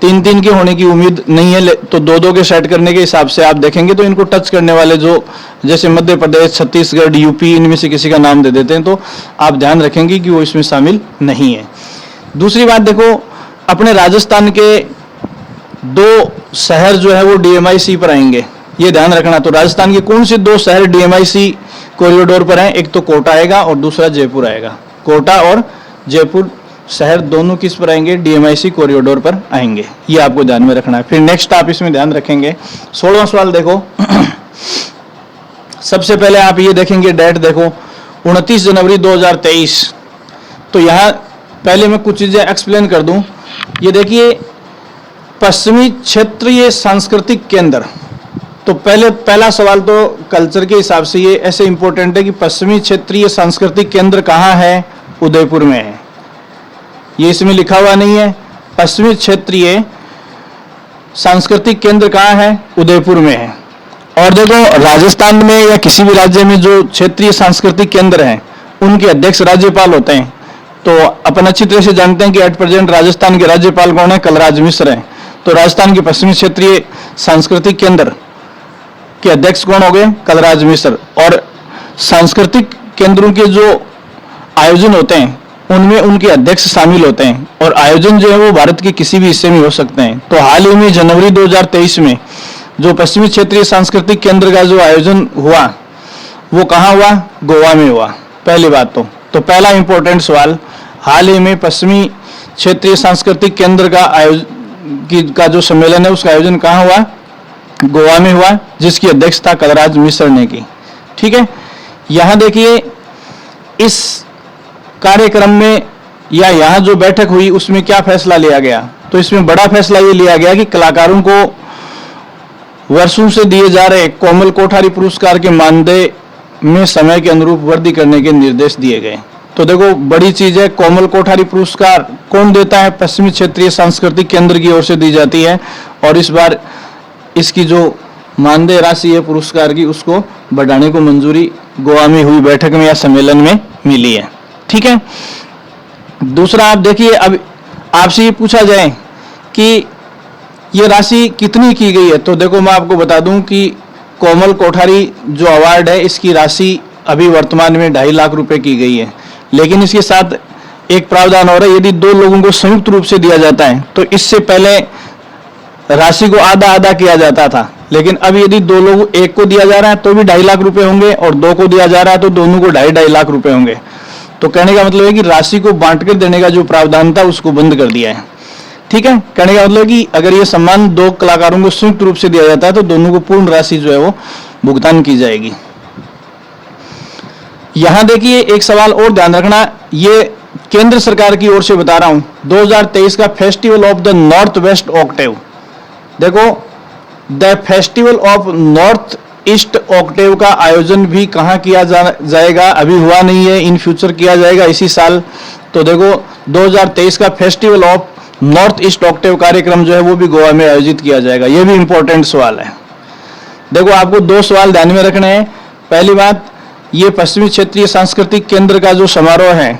3-3 के होने की उम्मीद नहीं है। तो 2-2 के सेट करने के हिसाब से आप देखेंगे तो इनको टच करने वाले जो जैसे मध्य प्रदेश, छत्तीसगढ़, यूपी, इनमें से किसी का नाम दे देते हैं, तो आप ध्यान रखेंगे कि वो इसमें शामिल नहीं है। दूसरी बात देखो, अपने राजस्थान के 2 शहर जो है वो DMIC पर आएंगे, ये ध्यान रखना। तो राजस्थान के कौन से 2 शहर DMIC कॉरिडोर पर हैं? एक तो कोटा आएगा और दूसरा जयपुर आएगा। कोटा और जयपुर शहर दोनों किस पर आएंगे? DMIC कॉरिडोर पर आएंगे, ये आपको ध्यान में रखना है। फिर नेक्स्ट आप इसमें ध्यान रखेंगे 16वां सवाल देखो। सबसे पहले आप ये देखेंगे, डेट देखो 29 जनवरी 2023। तो यहाँ पहले मैं कुछ चीजें एक्सप्लेन कर दूं। ये देखिए पश्चिमी क्षेत्रीय सांस्कृतिक केंद्र, तो पहला सवाल तो कल्चर के हिसाब से ये ऐसे इंपॉर्टेंट है कि पश्चिमी क्षेत्रीय सांस्कृतिक केंद्र कहाँ है? उदयपुर में है। ये इसमें लिखा हुआ नहीं है। पश्चिमी क्षेत्रीय सांस्कृतिक केंद्र कहाँ है? उदयपुर में है। और देखो राजस्थान में या किसी भी राज्य में जो क्षेत्रीय सांस्कृतिक केंद्र हैं उनके अध्यक्ष राज्यपाल होते हैं। तो अपन अच्छी तरह से जानते हैं कि एट प्रेजेंट राजस्थान के राज्यपाल कौन है? कलराज मिश्र हैं। तो राजस्थान के पश्चिमी क्षेत्रीय सांस्कृतिक केंद्र के अध्यक्ष कौन हो गए? कलराज मिश्र। और सांस्कृतिक केंद्रों के जो आयोजन होते हैं उनमें उनके अध्यक्ष शामिल होते हैं, और आयोजन जो है वो भारत के किसी भी हिस्से में हो सकते हैं। तो हाल ही में जनवरी 2023 में जो पश्चिमी क्षेत्रीय सांस्कृतिक केंद्र का जो आयोजन हुआ वो कहाँ हुआ? गोवा में हुआ। पहली बात तो पहला इंपॉर्टेंट सवाल, हाल ही में पश्चिमी क्षेत्रीय सांस्कृतिक केंद्र का जो सम्मेलन है उसका आयोजन कहाँ हुआ? गोवा में हुआ, जिसकी अध्यक्षता कलराज मिश्र ने की। ठीक है, यहाँ देखिए इस कार्यक्रम में या यहाँ जो बैठक हुई उसमें क्या फैसला लिया गया? तो इसमें बड़ा फैसला ये लिया गया कि कलाकारों को वर्षों से दिए जा रहे कोमल कोठारी पुरस्कार के मानदेय में समय के अनुरूप वृद्धि करने के निर्देश दिए गए। तो देखो बड़ी चीज है, कोमल कोठारी पुरस्कार कौन देता है? पश्चिमी क्षेत्रीय सांस्कृतिक केंद्र की ओर से दी जाती है, और इस बार इसकी जो मानदेय राशि है पुरस्कार की उसको बढ़ाने को मंजूरी गोवा में हुई बैठक में या सम्मेलन में मिली है। ठीक है, दूसरा आप देखिए, अब आपसे ये पूछा जाए कि ये राशि कितनी की गई है, तो देखो मैं आपको बता दूं कि कोमल कोठारी जो अवार्ड है, इसकी राशि अभी वर्तमान में 2.5 लाख रुपए की गई है, लेकिन इसके साथ एक प्रावधान हो रहा है, यदि 2 लोगों को संयुक्त रूप से दिया जाता है तो इससे पहले राशि को आधा आधा किया जाता था, लेकिन अब यदि 2 लोग, एक को दिया जा रहा है तो भी 2.5 लाख रुपए होंगे और 2 को दिया जा रहा है तो दोनों को 2.5 लाख रुपए होंगे। तो कहने का मतलब है कि राशि को बांटकर देने का जो प्रावधान था उसको बंद कर दिया है। ठीक है, कहने का मतलब कि अगर ये सम्मान 2 कलाकारों को संयुक्त रूप से दिया जाता है तो दोनों को पूर्ण राशि जो है वो भुगतान की जाएगी। यहां देखिए एक सवाल और ध्यान रखना, ये केंद्र सरकार की ओर से बता रहा हूं, 2023 का festival of the north west octave. देखो, the festival of north east octave का आयोजन भी कहां किया जाएगा, अभी हुआ नहीं है, इन फ्यूचर किया जाएगा इसी साल। तो देखो 2023 का festival of north east Octave कार्यक्रम जो है वो भी गोवा में आयोजित किया जाएगा। ये भी इंपॉर्टेंट सवाल है। देखो, आपको 2 सवाल ध्यान में रखने हैं। पहली बात, ये पश्चिमी क्षेत्रीय सांस्कृतिक केंद्र का जो समारोह है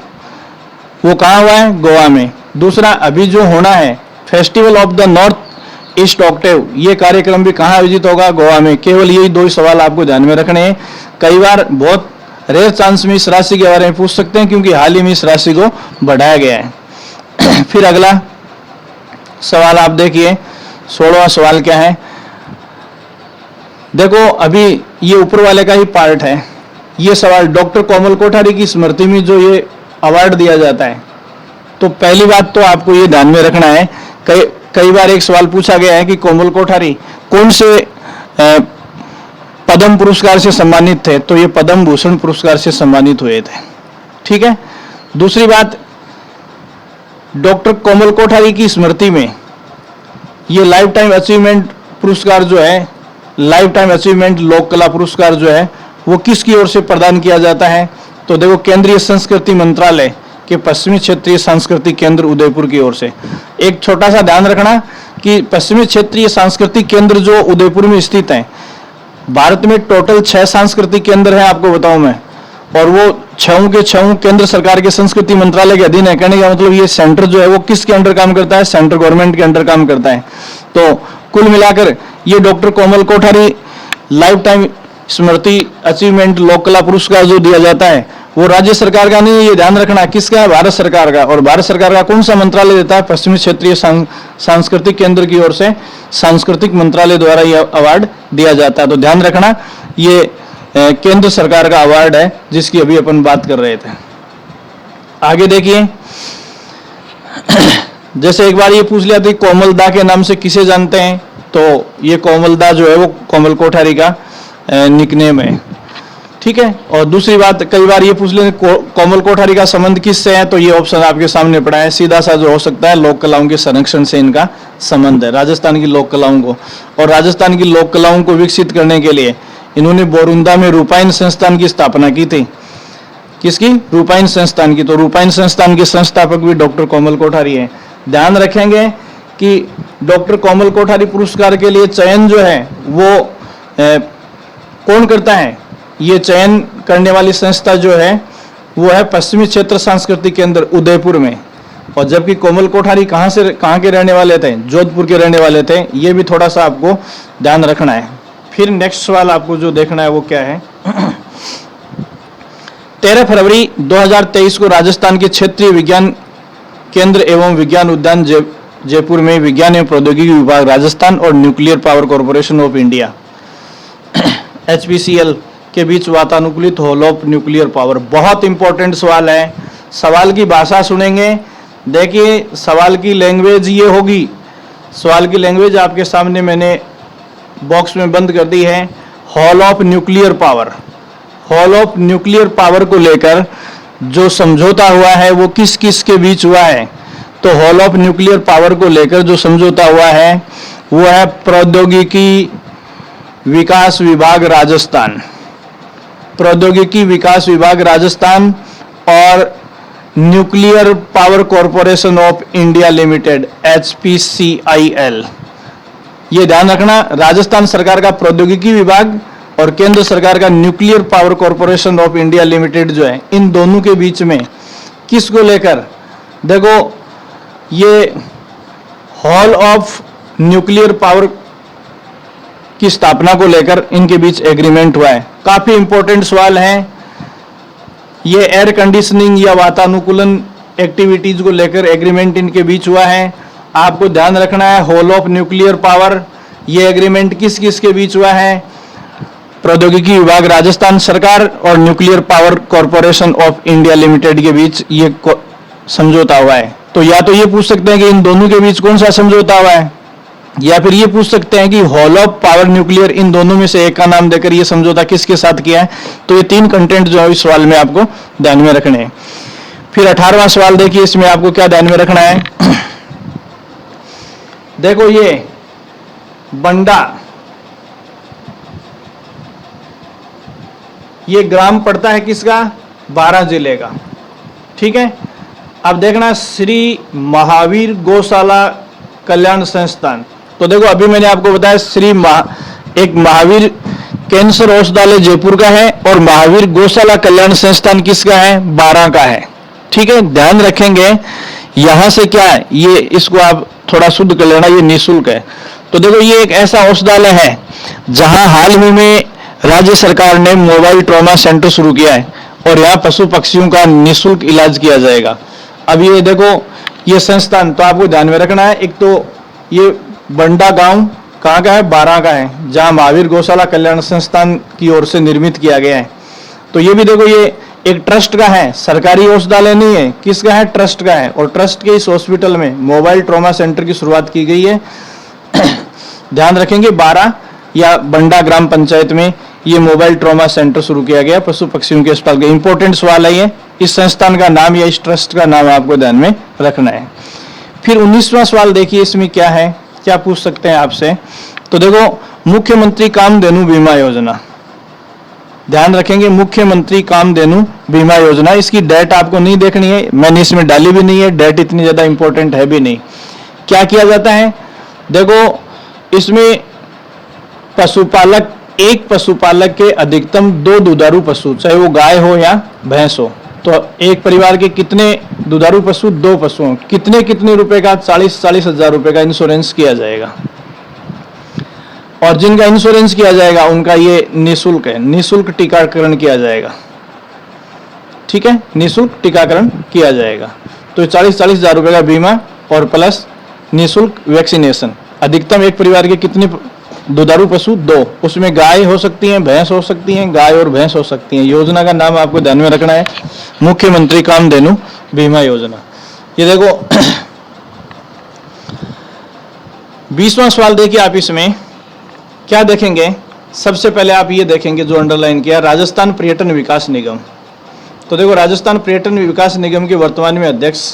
वो कहाँ हुआ है, गोवा में। दूसरा, अभी जो होना है festival of the north east Octave, ये कार्यक्रम भी कहाँ आयोजित होगा, गोवा में। केवल यही 2 सवाल आपको ध्यान में रखने हैं। कई बार बहुत रेयर चांस में इस राशि के बारे में पूछ सकते हैं, क्योंकि हाल ही में इस राशि को बढ़ाया गया है। फिर अगला सवाल आप देखिए, 16वां सवाल क्या है। देखो, अभी ये ऊपर वाले का ही पार्ट है। ये सवाल, डॉक्टर कोमल कोठारी की स्मृति में जो ये अवार्ड दिया जाता है, तो पहली बात तो आपको ये ध्यान में रखना है, कई बार एक सवाल पूछा गया है कि कोमल कोठारी कौन से पद्म पुरस्कार से सम्मानित थे, तो ये पद्म भूषण पुरस्कार से सम्मानित हुए थे। ठीक है। दूसरी बात, डॉक्टर कोमल कोठारी की स्मृति में ये लाइफ टाइम अचीवमेंट पुरस्कार जो है, लाइफ टाइम अचीवमेंट लोक कला पुरस्कार जो है वो किसकी ओर से प्रदान किया जाता है, तो देखो केंद्रीय संस्कृति मंत्रालय के पश्चिमी क्षेत्रीय सांस्कृतिक केंद्र उदयपुर की ओर से। एक छोटा सा ध्यान रखना कि पश्चिमी क्षेत्रीय सांस्कृतिक केंद्र जो उदयपुर में स्थित है, भारत में टोटल 6 सांस्कृतिक केंद्र हैं आपको बताऊं मैं, और वो 6 के 6 केंद्र सरकार के संस्कृति मंत्रालय के अधीन है। कहने का मतलब ये सेंटर जो है वो किसके अंडर काम करता है, सेंट्रल गवर्नमेंट के अंडर काम करता है। तो कुल मिलाकर ये डॉक्टर कोमल कोठारी लाइफ टाइम स्मृति अचीवमेंट लोक कला पुरस्कार जो दिया जाता है वो राज्य सरकार का नहीं है, ये ध्यान रखना। किसका है, भारत सरकार का। और भारत सरकार का कौन सा मंत्रालय देता है, पश्चिमी क्षेत्रीय सांस्कृतिक केंद्र की ओर से सांस्कृतिक मंत्रालय द्वारा यह अवार्ड दिया जाता है। तो ध्यान रखना, ये केंद्र सरकार का अवार्ड है जिसकी अभी अपन बात कर रहे थे। आगे देखिए, जैसे एक बार ये पूछ लिया था कोमलदा के नाम से किसे जानते हैं, तो ये कोमलदा जो है वो कोमल कोठारी का निकनेम है। ठीक है। और दूसरी बात, कई बार ये पूछ लेते कोमल कोठारी का संबंध किससे है, तो ये ऑप्शन आपके सामने पड़ा है। सीधा सा जो हो सकता है, लोक कलाओं के संरक्षण से इनका संबंध है, राजस्थान की लोक कलाओं को। और राजस्थान की लोक कलाओं को विकसित करने के लिए इन्होंने बोरुंदा में रूपायन संस्थान की स्थापना की थी। किसकी, रूपायन संस्थान की। तो रूपायन संस्थान के संस्थापक भी डॉक्टर कोमल कोठारी है। ध्यान रखेंगे कि डॉक्टर कोमल कोठारी पुरस्कार के लिए चयन जो है वो कौन करता है, ये चयन करने वाली संस्था जो है वो है पश्चिमी क्षेत्र सांस्कृतिक केंद्र उदयपुर में। और जबकि कोमल कोठारी कहाँ के रहने वाले थे, जोधपुर के रहने वाले थे। ये भी थोड़ा सा आपको ध्यान रखना है। फिर नेक्स्ट सवाल आपको जो देखना है वो क्या है, 13 फरवरी 2023 को राजस्थान के क्षेत्रीय विज्ञान केंद्र एवं विज्ञान उद्यान जयपुर में विज्ञान एवं प्रौद्योगिकी विभाग राजस्थान और nuclear power corporation of India HPCL के बीच वातानुकूलित हॉल ऑफ न्यूक्लियर पावर। बहुत इंपॉर्टेंट सवाल है। सवाल की भाषा सुनेंगे, देखिए सवाल की लैंग्वेज ये होगी। सवाल की लैंग्वेज आपके सामने मैंने बॉक्स में बंद कर दी है। Hall of nuclear power, hall of nuclear power को लेकर जो समझौता हुआ है वो किस किस के बीच हुआ है, तो हॉल ऑफ न्यूक्लियर पावर को लेकर जो समझौता हुआ है वो है प्रौद्योगिकी विकास विभाग राजस्थान, प्रौद्योगिकी विकास विभाग राजस्थान और nuclear power corporation of India limited HPCIL। ये ध्यान रखना, राजस्थान सरकार का प्रौद्योगिकी विभाग और केंद्र सरकार का nuclear power corporation of India limited जो है, इन दोनों के बीच में किसको लेकर, देखो ये हॉल ऑफ न्यूक्लियर पावर की स्थापना को लेकर इनके बीच एग्रीमेंट हुआ है। काफी इंपॉर्टेंट सवाल है ये। एयर कंडीशनिंग या वातानुकूलन एक्टिविटीज को लेकर एग्रीमेंट इनके बीच हुआ है। आपको ध्यान रखना है होल ऑफ न्यूक्लियर पावर, ये एग्रीमेंट किस किस के बीच हुआ है? प्रौद्योगिकी विभाग राजस्थान सरकार और nuclear power corporation of India limited के बीच ये समझौता हुआ है। तो या तो ये पूछ सकते हैं कि इन दोनों के बीच कौन सा समझौता हुआ है, या फिर ये पूछ सकते हैं कि होल ऑफ पावर न्यूक्लियर, इन दोनों में से एक का नाम देकर ये समझौता किसके साथ किया है। तो ये 3 कंटेंट जो है इस सवाल में आपको ध्यान में रखने हैं। फिर 18वां सवाल देखिए, इसमें आपको क्या ध्यान में रखना है। देखो ये बंडा, ये ग्राम पड़ता है किसका? 12 जिले का। ठीक है, अब देखना श्री महावीर गौशाला कल्याण संस्थान। तो देखो अभी मैंने आपको बताया एक महावीर कैंसर औषधालय जयपुर का है और महावीर गौशाला कल्याण संस्थान किसका है? 12 का है। ठीक है, ध्यान रखेंगे यहां से क्या है, ये इसको आप थोड़ा शुद्ध कर लेना, ये निःशुल्क है। तो देखो ये एक ऐसा औषधालय है जहां हाल ही में राज्य सरकार ने मोबाइल ट्रॉमा सेंटर शुरू किया है और यहाँ पशु पक्षियों का निःशुल्क इलाज किया जाएगा। अब ये देखो ये संस्थान तो आपको ध्यान में रखना है। एक तो ये बंडा गांव कहाँ का है? 12 का है, जहां महावीर गौशाला कल्याण संस्थान की ओर से निर्मित किया गया है। तो ये भी देखो ये एक ट्रस्ट का है, सरकारी औषधालय नहीं है। किसका है? ट्रस्ट का है। और ट्रस्ट के इस हॉस्पिटल में मोबाइल ट्रॉमा सेंटर की शुरुआत की गई है। ध्यान रखेंगे 12 या बंडा ग्राम पंचायत में ये मोबाइल ट्रॉमा सेंटर शुरू किया गया पशु पक्षियों के अस्पताल का। इंपॉर्टेंट सवाल है ये, इस संस्थान का नाम या इस ट्रस्ट का नाम आपको ध्यान में रखना है। फिर 19वां सवाल देखिए, इसमें क्या है, क्या पूछ सकते हैं आपसे। तो देखो मुख्यमंत्री कामधेनु बीमा योजना, ध्यान रखेंगे मुख्यमंत्री कामधेनु बीमा योजना। इसकी डेट आपको नहीं देखनी है, मैंने इसमें डाली भी नहीं है, डेट इतनी ज्यादा इंपॉर्टेंट है भी नहीं। क्या किया जाता है? देखो इसमें एक पशुपालक के अधिकतम 2 दुधारू पशु, चाहे वो गाय हो या भैंस हो, तो एक परिवार के कितने दुधारू पशु? 2 पशु हो, कितने रुपए का? 40 हजार रुपए का इंश्योरेंस किया जाएगा। और जिनका इंश्योरेंस किया जाएगा उनका ये निःशुल्क है, निःशुल्क टीकाकरण किया जाएगा। ठीक है, निःशुल्क टीकाकरण किया जाएगा। तो 40 हजार रुपए का बीमा और प्लस निःशुल्क वैक्सीनेशन। अधिकतम एक परिवार के कितने दुधारू पशु? 2, उसमें गाय हो सकती हैं, भैंस हो सकती हैं, गाय और भैंस हो सकती हैं। योजना का नाम आपको ध्यान में रखना है, मुख्यमंत्री कामधेनु बीमा योजना। ये देखो 20वां सवाल देखिए आप, इसमें क्या देखेंगे? सबसे पहले आप ये देखेंगे जो अंडरलाइन किया, राजस्थान पर्यटन विकास निगम। तो देखो राजस्थान पर्यटन विकास निगम के वर्तमान में अध्यक्ष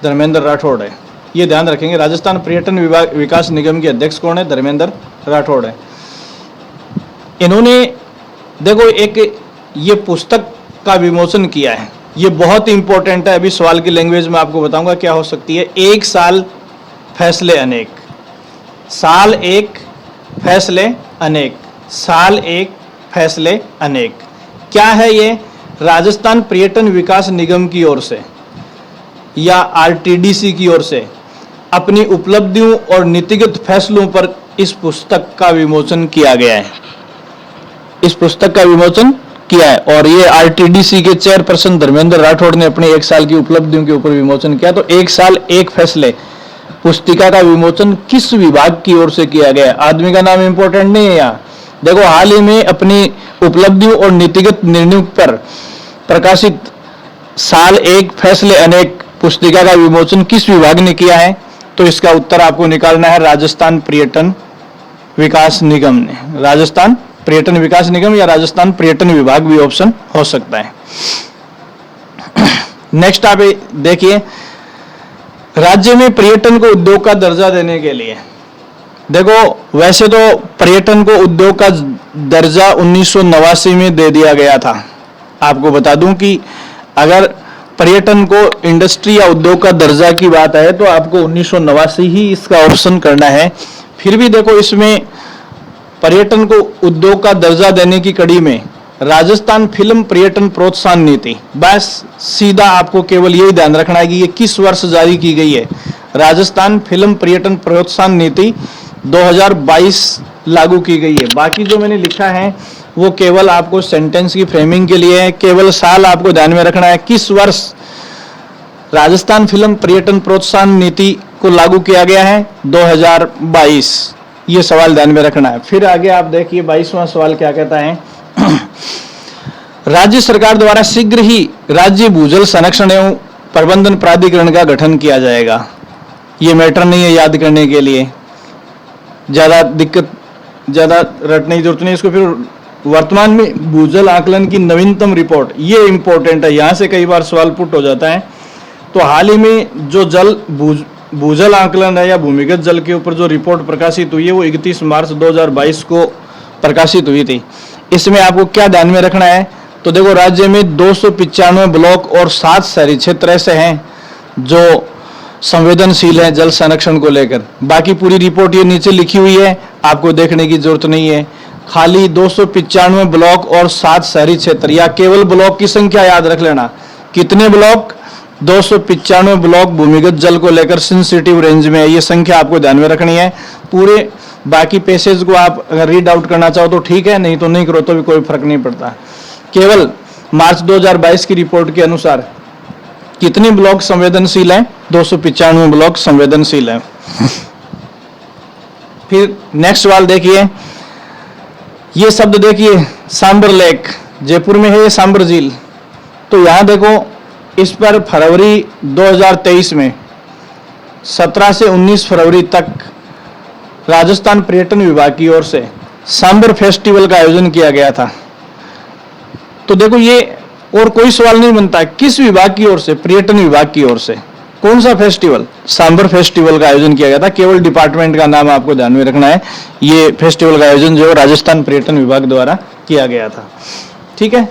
धर्मेंद्र राठौड़ है, ये ध्यान रखेंगे। राजस्थान पर्यटन विकास निगम के अध्यक्ष कौन है? धर्मेंद्र राठौड़ है। इन्होंने देखो एक ये पुस्तक का विमोचन किया है, ये बहुत इंपॉर्टेंट है। अभी सवाल की लैंग्वेज में आपको बताऊंगा क्या हो सकती है। 1 साल फैसले अनेक, साल 1 फैसले अनेक, साल 1 फैसले अनेक। क्या है ये? राजस्थान पर्यटन विकास निगम की ओर से या आरटीडीसी की ओर से अपनी उपलब्धियों और नीतिगत फैसलों पर इस पुस्तक का विमोचन किया गया है। इस पुस्तक का विमोचन किया है और ये आरटीडीसी के चेयरपर्सन धर्मेंद्र राठौड़ ने अपने 1 साल की उपलब्धियों के ऊपर विमोचन किया। तो 1 साल 1 फैसले पुस्तिका का विमोचन किस विभाग की ओर से किया गया है? आदमी का नाम इंपॉर्टेंट नहीं है यहाँ। देखो हाल ही में अपनी उपलब्धियों और नीतिगत निर्णयों पर प्रकाशित साल 1 फैसले अनेक पुस्तिका का विमोचन किस विभाग ने किया है? तो इसका उत्तर आपको निकालना है राजस्थान पर्यटन विकास निगम ने। राजस्थान पर्यटन विकास निगम या राजस्थान पर्यटन विभाग भी ऑप्शन हो सकता है। नेक्स्ट आप देखिए, राज्य में पर्यटन को उद्योग का दर्जा देने के लिए, देखो वैसे तो पर्यटन को उद्योग का दर्जा 1989 में दे दिया गया था। आपको बता दूं कि अगर पर्यटन को इंडस्ट्री या उद्योग का दर्जा की बात है तो आपको 1989 ही इसका ऑप्शन करना है। फिर भी देखो इसमें पर्यटन को उद्योग का दर्जा देने की कड़ी में राजस्थान फिल्म पर्यटन प्रोत्साहन नीति, बस सीधा आपको केवल यही ध्यान रखना है कि ये किस वर्ष जारी की गई है। राजस्थान फिल्म पर्यटन प्रोत्साहन नीति 2022 लागू की गई है। बाकी जो मैंने लिखा है वो केवल आपको सेंटेंस की फ्रेमिंग के लिए है। केवल साल आपको ध्यान में रखना है, किस वर्ष राजस्थान फिल्म पर्यटन प्रोत्साहन नीति को लागू किया गया है, 2022। ये सवाल ध्यान में रखना है। फिर आगे आप देखिए 22वां सवाल क्या कहता है। राज्य सरकार द्वारा शीघ्र ही राज्य भूजल संरक्षण एवं प्रबंधन प्राधिकरण का गठन किया जाएगा। ये मैटर नहीं है याद करने के लिए, ज्यादा रटने की जरूरत नहीं इसको। फिर वर्तमान में भूजल आकलन की नवीनतम रिपोर्ट, ये इंपॉर्टेंट है, यहां से कई बार सवाल पुट हो जाता है। तो हाल ही में जो भूजल आकलन है या भूमिगत जल के ऊपर जो रिपोर्ट प्रकाशित हुई है वो 31 मार्च 2022 को प्रकाशित हुई थी। इसमें आपको क्या ध्यान में रखना है, तो देखो राज्य में 295 ब्लॉक और 7 शहरी क्षेत्र ऐसे हैं जो संवेदनशील है जल संरक्षण को लेकर। बाकी पूरी रिपोर्ट ये नीचे लिखी हुई है, आपको देखने की जरूरत नहीं है। खाली 295 ब्लॉक और 7 शहरी क्षेत्र, या केवल ब्लॉक की संख्या याद रख लेना, कितने ब्लॉक, 295 ब्लॉक भूमिगत जल को लेकर सेंसिटिव रेंज में है। ये संख्या आपको ध्यान में रखनी है। पूरे बाकी पैसेज को आप अगर रीड आउट करना चाहो तो ठीक है, नहीं तो नहीं करो तो भी कोई फर्क नहीं पड़ता। केवल मार्च 2022 की रिपोर्ट के अनुसार कितने ब्लॉक संवेदनशील हैं, 295 ब्लॉक संवेदनशील हैं। फिर नेक्स्ट सवाल देखिए, ये शब्द देखिए सांबर लेक, जयपुर में है ये सांबर झील। तो यहां देखो इस पर फरवरी 2023 में 17 से 19 फरवरी तक राजस्थान पर्यटन विभाग की ओर से सांबर फेस्टिवल का आयोजन किया गया था। तो देखो ये और कोई सवाल नहीं बनता, किस विभाग की ओर से, पर्यटन विभाग की ओर से। कौन सा फेस्टिवल, सांबर फेस्टिवल का आयोजन किया गया था। केवल डिपार्टमेंट का नाम आपको ध्यान में रखना है। ये फेस्टिवल का आयोजन जो राजस्थान पर्यटन विभाग द्वारा किया गया था। ठीक है,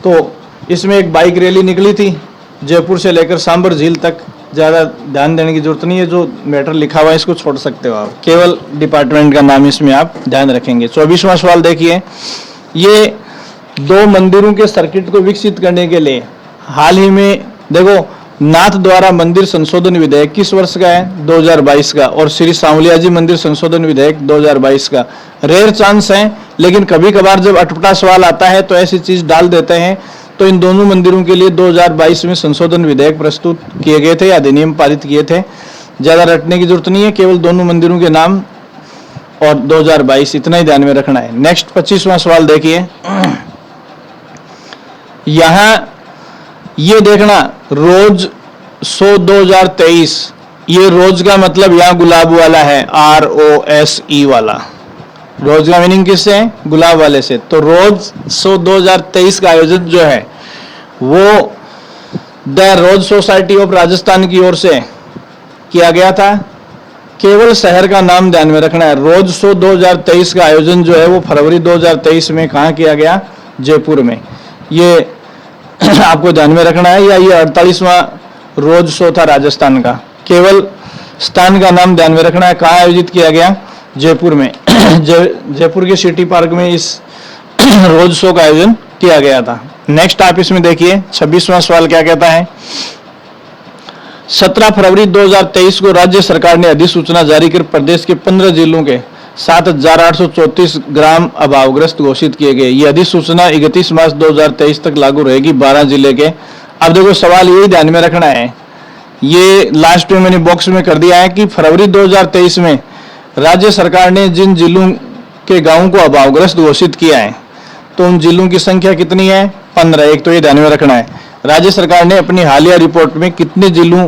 तो इसमें एक बाइक रैली निकली थी जयपुर से लेकर सांबर झील तक। ज़्यादा ध्यान देने की जरूरत नहीं है, जो मैटर लिखा हुआ है इसको छोड़ सकते हो आप, केवल डिपार्टमेंट का नाम इसमें आप ध्यान रखेंगे। 24वां सवाल देखिए, ये 2 मंदिरों के सर्किट को विकसित करने के लिए हाल ही में देखो नाथ द्वारा मंदिर संशोधन विधेयक किस वर्ष का है, 2022 का, और श्री सांवलिया जी मंदिर संशोधन विधेयक 2022 का। रेयर चांस है, लेकिन कभी कभार जब अटपटा सवाल आता है तो ऐसी चीज डाल देते हैं। तो इन दोनों मंदिरों के लिए 2022 में संशोधन विधेयक प्रस्तुत किए गए थे या अधिनियम पारित किए थे। ज्यादा रटने की जरूरत नहीं है, केवल दोनों मंदिरों के नाम और 2022 इतना ही ध्यान में रखना है। नेक्स्ट 25वां सवाल देखिए, यहां ये देखना रोज 100 2023, ये रोज का मतलब यहां गुलाब वाला है, ROSE वाला। रोज का मीनिंग किससे है, गुलाब वाले से। तो रोज 100 2023 का आयोजन जो है वो the rose society of Rajasthan की ओर से किया गया था। केवल शहर का नाम ध्यान में रखना है। रोज 100 2023 का आयोजन जो है वो फरवरी 2023 में कहाँ किया गया, जयपुर में। ये आपको ध्यान में रखना है। या ये 48वां रोज शो था राजस्थान का। केवल स्थान का नाम ध्यान में रखना है, कहाँ आयोजित किया गया, जयपुर में। जयपुर के सिटी पार्क में इस रोज शो का आयोजन किया गया था। नेक्स्ट आप इसमें देखिए 26वां सवाल क्या कहता है। 17 फरवरी 2023 को राज्य सरकार ने अधिसूचना जारी कर प्रदेश के 15 जिलों के 7,834 ग्राम अभावग्रस्त घोषित किए गए। ये अधिसूचना 31 मार्च 2023 तक लागू रहेगी 12 जिले के। अब देखो सवाल यही ध्यान में रखना है, ये लास्ट में मैंने बॉक्स में कर दिया है कि फरवरी 2023 में राज्य सरकार ने जिन जिलों के गांवों को अभावग्रस्त घोषित किया है तो उन जिलों की संख्या कितनी है, 15। एक तो ये ध्यान में रखना है, राज्य सरकार ने अपनी हालिया रिपोर्ट में कितने जिलों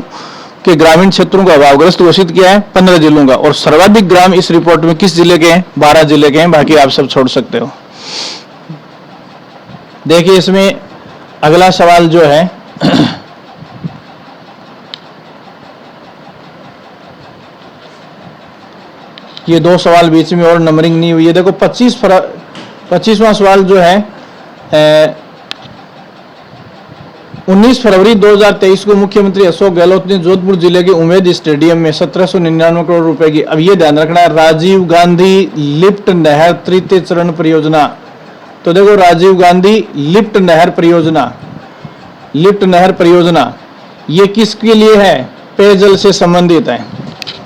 के ग्रामीण क्षेत्रों को अभावग्रस्त घोषित किया है, 15 जिलों का। और सर्वाधिक ग्राम इस रिपोर्ट में किस जिले के हैं, 12 जिले के हैं। बाकी आप सब छोड़ सकते हो। देखिए इसमें अगला सवाल जो है ये 2 सवाल बीच में और नंबरिंग नहीं हुई है। देखो 25वां सवाल जो है 19 फरवरी 2023 को मुख्यमंत्री अशोक गहलोत ने जोधपुर जिले के उमेद स्टेडियम में 1799 करोड़ रुपए की, अब ये ध्यान रखना है, राजीव गांधी लिफ्ट नहर तृतीय चरण परियोजना। तो देखो राजीव गांधी लिफ्ट नहर परियोजना ये किसके लिए है, पेयजल से संबंधित है।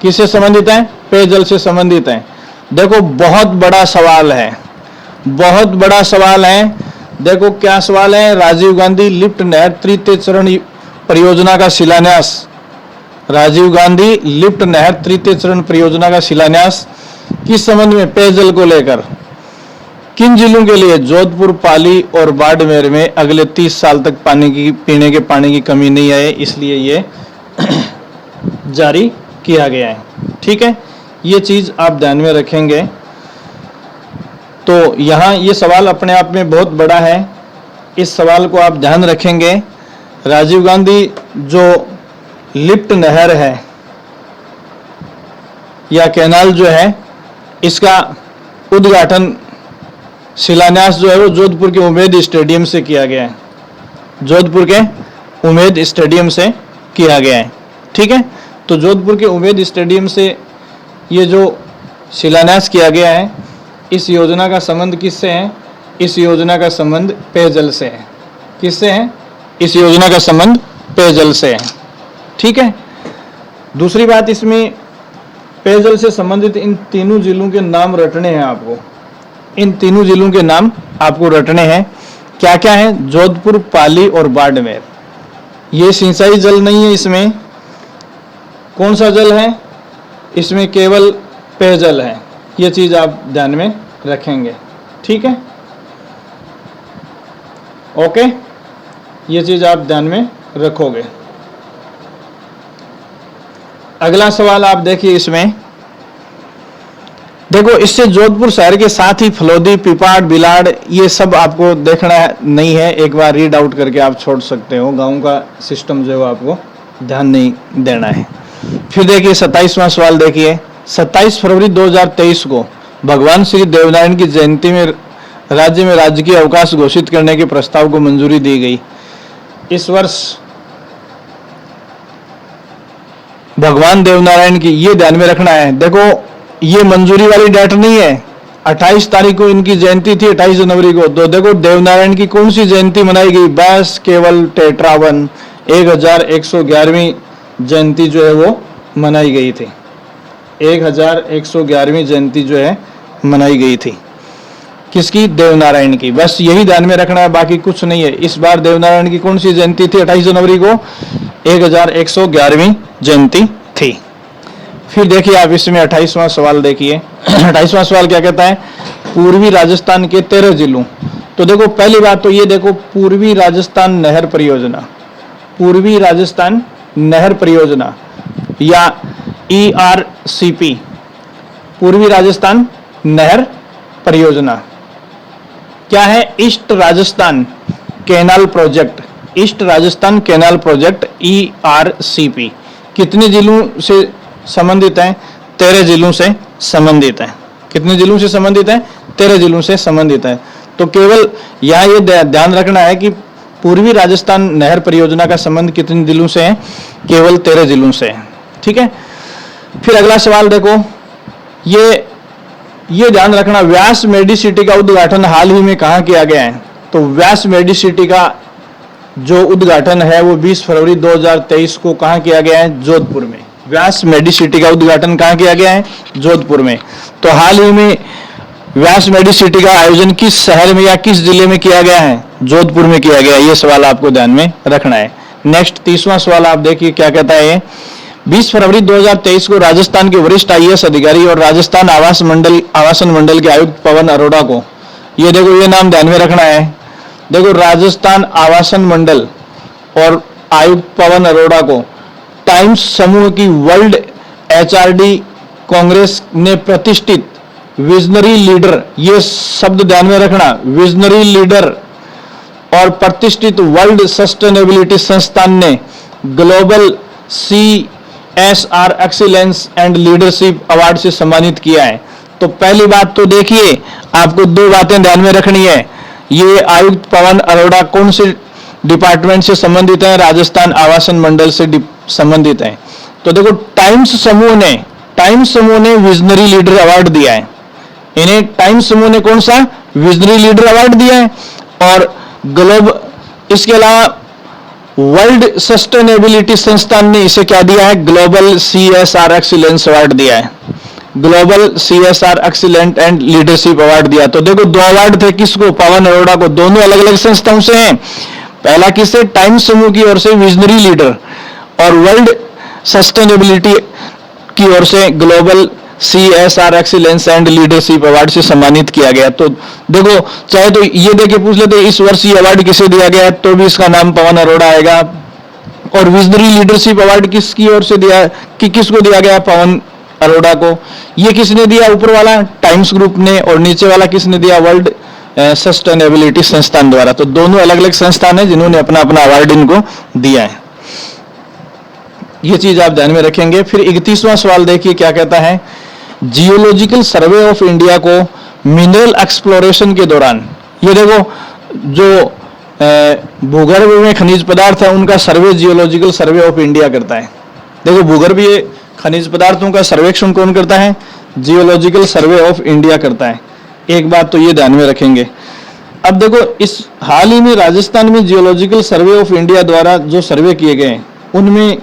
किससे संबंधित है, पेयजल से संबंधित हैं। देखो बहुत बड़ा सवाल है, बहुत बड़ा सवाल है। देखो क्या सवाल है, राजीव गांधी लिफ्ट नहर तृतीय चरण परियोजना का शिलान्यास। राजीव गांधी लिफ्ट नहर तृतीय चरण परियोजना का शिलान्यास किस संबंध में, पेयजल को लेकर। किन जिलों के लिए, जोधपुर, पाली और बाड़मेर में अगले 30 साल तक पीने के पानी की कमी नहीं आए, इसलिए ये जारी किया गया है। ठीक है, ये चीज आप ध्यान में रखेंगे। तो यहां ये सवाल अपने आप में बहुत बड़ा है, इस सवाल को आप ध्यान रखेंगे। राजीव गांधी जो लिफ्ट नहर है या कैनाल जो है, इसका उद्घाटन शिलान्यास जो है वो जोधपुर के उमेद स्टेडियम से किया गया है। जोधपुर के उमेद स्टेडियम से किया गया है। ठीक है, तो जोधपुर के उमेद स्टेडियम से ये जो शिलान्यास किया गया है, इस योजना का संबंध किससे है, इस योजना का संबंध पेयजल से है। किससे है, इस योजना का संबंध पेयजल से है। ठीक है, दूसरी बात, इसमें पेयजल से संबंधित इन तीनों जिलों के नाम रटने हैं आपको। इन तीनों जिलों के नाम आपको रटने हैं। क्या क्या है, जोधपुर, पाली और बाड़मेर। ये सिंचाई जल नहीं है, इसमें कौन सा जल है, इसमें केवल पेयजल है। ये चीज आप ध्यान में रखेंगे। ठीक है, ओके, ये चीज आप ध्यान में रखोगे। अगला सवाल आप देखिए, इसमें देखो, इससे जोधपुर शहर के साथ ही फलोदी, पिपाड़, बिलाड़, ये सब आपको देखना नहीं है, एक बार रीड आउट करके आप छोड़ सकते हो। गांव का सिस्टम जो है आपको ध्यान नहीं देना है। फिर देखिए 27वां सवाल देखिए, 27 फरवरी 2023 को भगवान श्री देवनारायण की जयंती में राज्य में राजकीय अवकाश घोषित करने के प्रस्ताव को मंजूरी दी गई। इस वर्ष भगवान देवनारायण की, ये ध्यान में रखना है। देखो, ये मंजूरी वाली डेट नहीं है, 28 तारीख को इनकी जयंती थी, 28 जनवरी को। तो देखो देवनारायण की कौन सी जयंती मनाई गई, बस केवल टेट्रावन 1111वीं जयंती जो है वो मनाई गई थी। 1111वीं जयंती जो है मनाई गई थी, किसकी, देवनारायण की। बस यही ध्यान में रखना है, बाकी कुछ नहीं है। इस बार देवनारायण की कौन सी जयंती थी, 28 जनवरी को 1111वीं जयंती थी। फिर देखिए आप इसमें 28वां सवाल देखिए। 28वां सवाल क्या कहता है, पूर्वी राजस्थान के 13 जिलों। तो देखो पहली बात तो ये देखो, पूर्वी राजस्थान नहर परियोजना, पूर्वी राजस्थान नहर परियोजना या ERCP, पूर्वी राजस्थान नहर परियोजना क्या है, east Rajasthan canal project, east Rajasthan canal project ERCP कितने जिलों से संबंधित है, 13 जिलों से संबंधित है। कितने जिलों से संबंधित है, 13 जिलों से संबंधित है। तो केवल यहाँ ये ध्यान रखना है कि पूर्वी राजस्थान नहर परियोजना का संबंध कितने जिलों से है, केवल 13 जिलों से है। ठीक है, फिर अगला सवाल देखो, ये ध्यान रखना, व्यास मेडिसिटी का उद्घाटन हाल ही में कहाँ किया गया है। तो व्यास मेडिसिटी का जो उद्घाटन है वो 20 फरवरी 2023 को कहाँ किया गया है, जोधपुर में। व्यास मेडिसिटी का उद्घाटन कहाँ किया गया है, जोधपुर में। तो हाल ही में व्यास मेडिसिटी का आयोजन किस शहर में या किस जिले में किया गया है, जोधपुर में किया गया है। ये सवाल आपको ध्यान में रखना है। नेक्स्ट 30वां सवाल आप देखिए क्या कहता है। 20 फरवरी 2023 को राजस्थान के वरिष्ठ IAS अधिकारी और राजस्थान आवासन मंडल के आयुक्त पवन अरोड़ा को, ये देखो ये नाम ध्यान में रखना है। देखो राजस्थान आवासन मंडल और आयुक्त पवन अरोड़ा को टाइम्स समूह की वर्ल्ड HRD कांग्रेस ने प्रतिष्ठित विजनरी लीडर, ये शब्द ध्यान में रखना, विजनरी लीडर और प्रतिष्ठित वर्ल्ड सस्टेनेबिलिटी संस्थान ने global CSR excellence and leadership award से सम्मानित किया है। तो पहली बात तो देखिए, आपको दो बातें ध्यान में रखनी है। ये आयुक्त पवन अरोड़ा कौन से डिपार्टमेंट से संबंधित है, राजस्थान आवासन मंडल से संबंधित है। तो देखो टाइम्स समूह ने विजनरी लीडर अवार्ड दिया है, इन्हें टाइम्स समूह ने कौन सा, विजनरी लीडर अवार्ड दिया है। और इसके अलावा वर्ल्ड सस्टेनेबिलिटी संस्थान ने इसे क्या दिया है, ग्लोबल CSR एक्सीलेंस अवार्ड दिया है। Global CSR excellent and leadership award दिया। तो देखो 2 अवार्ड थे, किसको? पवन अरोड़ा को। दोनों अलग अलग संस्थाओं से हैं। पहला किससे? टाइम्स समूह की ओर से विजनरी लीडर, और वर्ल्ड सस्टेनेबिलिटी की ओर से global CSR excellence and leadership award से सम्मानित किया गया। तो देखो, चाहे तो ये देके पूछ लेते इस वर्ष ये अवार्ड किसे दिया गया है, तो भी इसका नाम पवन अरोड़ा आएगा। और विजनरी लीडरशिप अवार्ड किसकी ओर से दिया, कि किसको दिया गया? पवन अरोड़ा को। ये किसने दिया? ऊपर वाला टाइम्स ग्रुप ने, और नीचे वाला किसने दिया? वर्ल्ड सस्टेनेबिलिटी संस्थान द्वारा। तो दोनों अलग अलग संस्थान है जिन्होंने अपना अपना अवार्ड इनको दिया है। ये चीज आप ध्यान में रखेंगे। फिर 31वां सवाल देखिए क्या कहता है। जियोलॉजिकल सर्वे ऑफ इंडिया को मिनरल एक्सप्लोरेशन के दौरान, ये देखो जो भूगर्भ में खनिज पदार्थ है उनका सर्वे जियोलॉजिकल सर्वे ऑफ इंडिया करता है। देखो भूगर्भीय खनिज पदार्थों का सर्वेक्षण कौन करता है? जियोलॉजिकल सर्वे ऑफ इंडिया करता है। एक बात तो ये ध्यान में रखेंगे। अब देखो इस हाल ही में राजस्थान में जियोलॉजिकल सर्वे ऑफ इंडिया द्वारा जो सर्वे किए गए उनमें